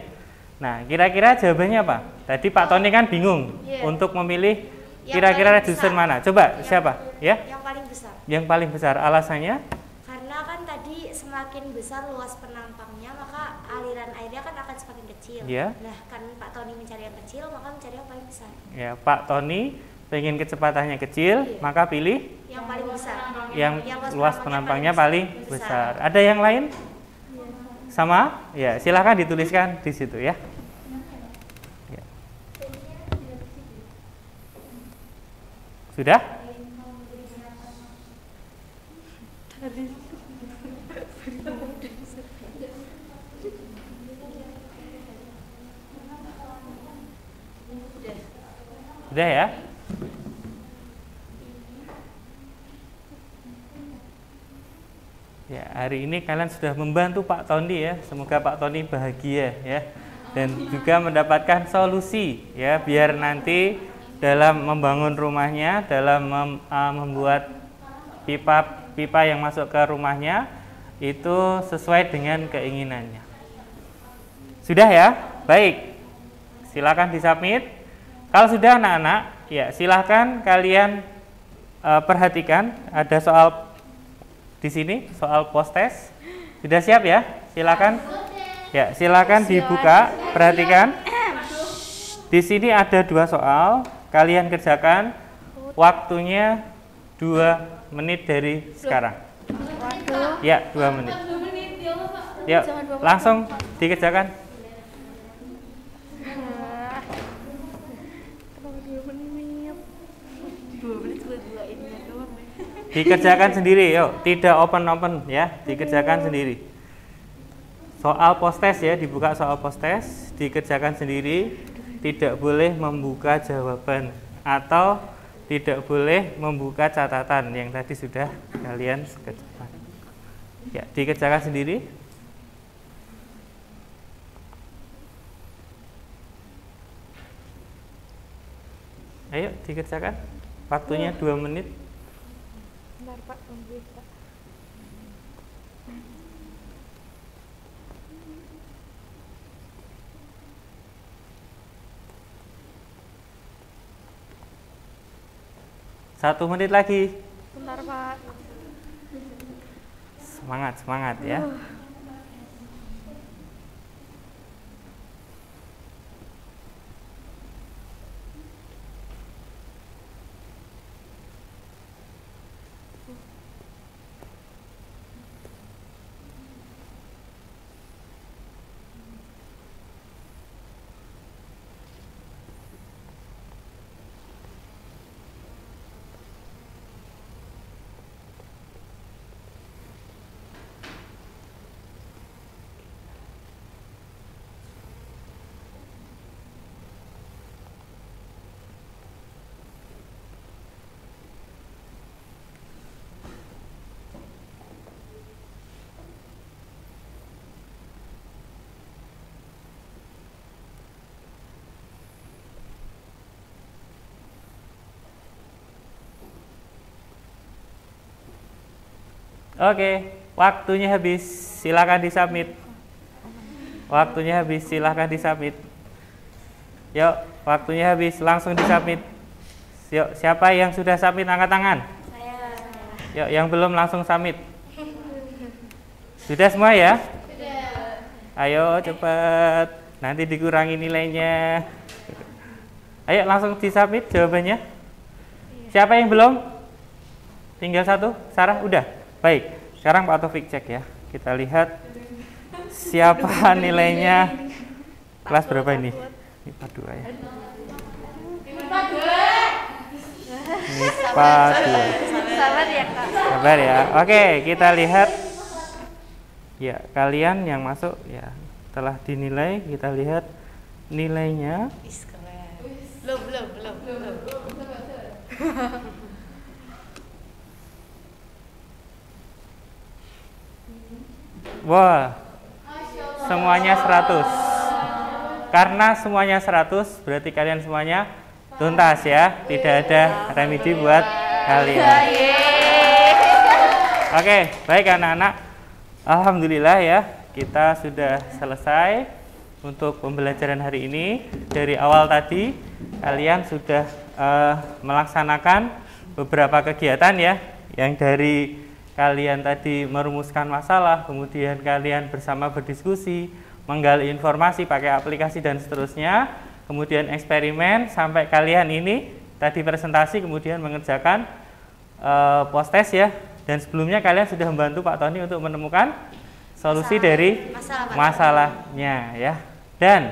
Nah, kira-kira jawabannya apa? Tadi Pak Tony kan bingung untuk memilih kira-kira reducer mana. Coba siapa? Ya?
Yang paling besar.
Yang paling besar. Alasannya?
Karena kan tadi semakin besar luas penampangnya, maka aliran airnya kan akan semakin kecil.
Ya.
Nah, kan Pak Tony mencari yang kecil, maka mencari yang paling besar.
Ya, Pak Tony pengen kecepatannya kecil, maka pilih
yang paling besar.
Yang luas penampangnya paling besar. Ada yang lain? Sama? Ya, silahkan dituliskan di situ ya. Ya. Sudah? Sudah ya? Ya, hari ini kalian sudah membantu Pak Tony ya. Semoga Pak Tony bahagia ya. Dan juga mendapatkan solusi ya, biar nanti dalam membangun rumahnya, dalam membuat pipa yang masuk ke rumahnya itu sesuai dengan keinginannya. Sudah ya? Baik. Silakan disubmit. Kalau sudah anak-anak, ya silakan kalian perhatikan ada soal di sini, soal post test. Sudah siap ya? Silakan. Ya, silakan dibuka, perhatikan. Di sini ada 2 soal, kalian kerjakan. Waktunya 2 menit dari sekarang. Ya, 2 menit. Yuk, langsung dikerjakan. Dikerjakan sendiri, yuk. Tidak open ya, dikerjakan sendiri. Soal post test ya, dibuka soal post test, dikerjakan sendiri. Tidak boleh membuka jawaban atau tidak boleh membuka catatan yang tadi sudah kalian kerjakan. Ya, dikerjakan sendiri. Ayo dikerjakan. Waktunya 2 menit.
Bentar Pak, tunggu Pak.
Satu menit lagi.
Bentar Pak.
Semangat ya. Oke, waktunya habis. Silakan disubmit. Waktunya habis, silakan disubmit. Yuk, waktunya habis, langsung disubmit. Yuk, siapa yang sudah submit angkat tangan?
Saya.
Yuk, yang belum langsung submit. Sudah semua ya?
Sudah.
Ayo cepat, nanti dikurangi nilainya. Ayo langsung disubmit jawabannya. Siapa yang belum? Tinggal 1, Sarah udah. Baik, sekarang Pak Taufik cek ya. Kita lihat siapa nilainya. Kelas berapa ini? IPA 2 ya. IPA 2.
Sabar ya Kak.
Sabar ya. Oke, kita lihat. Ya, kalian yang masuk ya telah dinilai. Kita lihat nilainya. Wah, semuanya 100. Karena semuanya 100, berarti kalian semuanya tuntas ya. Tidak ada remedi buat kalian. Oke, baik anak-anak. Alhamdulillah ya, kita sudah selesai untuk pembelajaran hari ini. Dari awal tadi kalian sudah melaksanakan beberapa kegiatan ya, yang dari kalian tadi merumuskan masalah, kemudian kalian bersama berdiskusi, menggali informasi pakai aplikasi dan seterusnya, kemudian eksperimen sampai kalian ini tadi presentasi, kemudian mengerjakan post test ya. Dan sebelumnya kalian sudah membantu Pak Tony untuk menemukan solusi dari masalahnya ya. Dan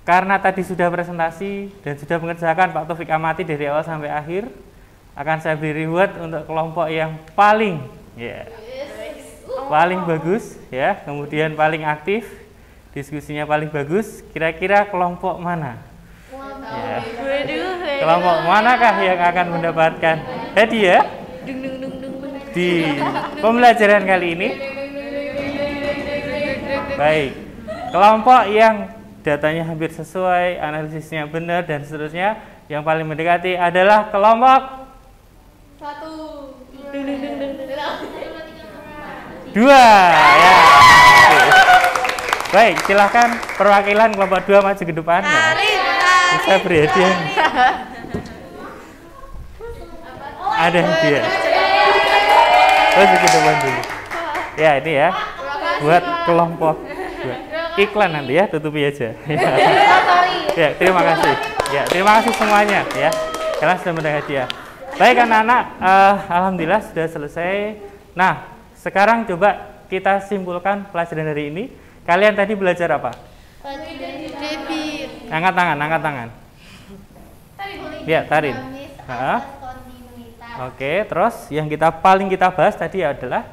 karena tadi sudah presentasi dan sudah mengerjakan Pak Taufik amati dari awal sampai akhir, akan saya beri reward untuk kelompok yang paling paling bagus ya, kemudian paling aktif, diskusinya paling bagus. Kira-kira kelompok mana? Ya. Kelompok manakah yang akan mendapatkan hadiah di pembelajaran kali ini? Baik, kelompok yang datanya hampir sesuai, analisisnya benar dan seterusnya, yang paling mendekati adalah kelompok 2 ya. Baik, silahkan perwakilan kelompok 2 maju ke depan ya. Bisa beri hadiah. Ada hadiah. Terus ke depan dulu. Ya, ini ya. Buat kelompok 2. Iklan nanti ya, tutupi aja. Ya, terima kasih. Ya, terima kasih semuanya ya. Kalian sudah mendapat hadiah. Baik anak-anak, alhamdulillah sudah selesai. Nah, sekarang coba kita simpulkan pelajaran hari ini. Kalian tadi belajar apa? Angkat tangan, angkat tangan. Ya, tarik. Oke, terus yang paling kita bahas tadi adalah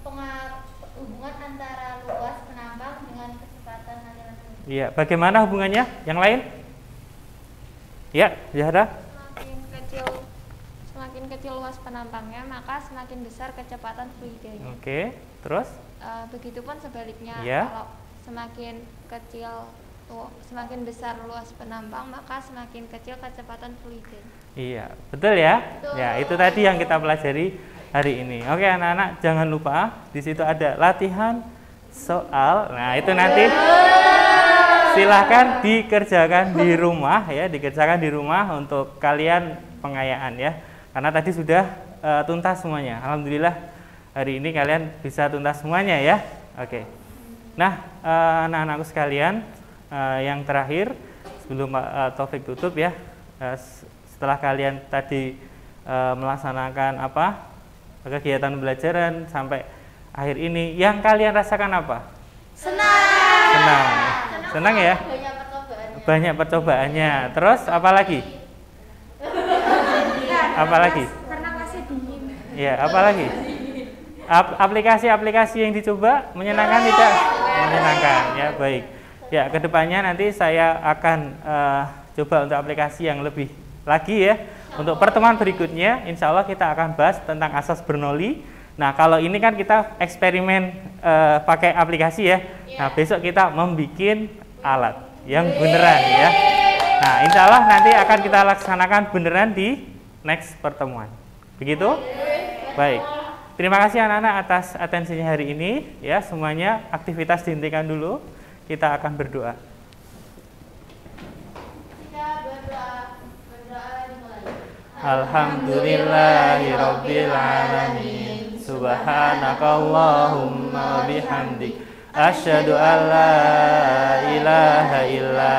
hubungan antara luas penambang dengan kecepatan aliran fluida.
Iya, bagaimana hubungannya? Yang lain? Ya, Zahra.
Semakin kecil luas penambangnya, maka semakin besar kecepatan fluidanya.
Oke, terus?
Begitupun sebaliknya,
Ya.
kalau semakin besar luas penambang, maka semakin kecil kecepatan fluida.
Iya, betul ya? Betul. Ya, itu tadi yang kita pelajari hari ini. Oke, anak-anak, jangan lupa di situ ada latihan soal. Nah, itu nanti silahkan dikerjakan di rumah ya, dikerjakan di rumah untuk kalian pengayaan ya. Karena tadi sudah tuntas semuanya. Alhamdulillah hari ini kalian bisa tuntas semuanya ya. Oke. Nah, anak-anakku sekalian, yang terakhir sebelum Pak Taufik tutup ya, setelah kalian tadi melaksanakan kegiatan pembelajaran sampai akhir ini, yang kalian rasakan apa? Senang. Senang ya? Banyak percobaannya. Terus apa lagi? Apalagi?
Karena masih dingin.
Ya, apalagi? Aplikasi-aplikasi yang dicoba menyenangkan tidak? Menyenangkan ya, baik. Ya, kedepannya nanti saya akan coba untuk aplikasi yang lebih lagi ya. Untuk pertemuan berikutnya, insya Allah kita akan bahas tentang asas Bernoulli. Nah, kalau ini kan kita eksperimen pakai aplikasi ya. Nah, besok kita membuat alat yang beneran ya. Nah, insya Allah nanti akan kita laksanakan beneran di next pertemuan. Begitu? Baik. Terima kasih anak-anak atas atensinya hari ini ya. Semuanya aktivitas dihentikan dulu. Kita akan berdoa. Alhamdulillahirabbil alamin. Subhanakallahumma bihamdik, asyhadu an la ilaha illa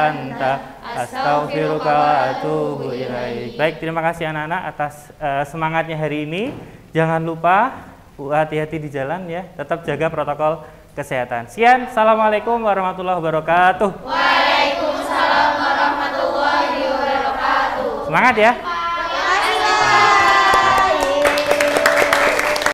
anta, astaghfiruka wa atubu ilaik. Baik, terima kasih anak-anak atas semangatnya hari ini. Jangan lupa hati-hati di jalan ya. Tetap jaga protokol kesehatan. Sekian, assalamualaikum warahmatullahi wabarakatuh.
Waalaikumsalam warahmatullahi wabarakatuh.
Semangat ya.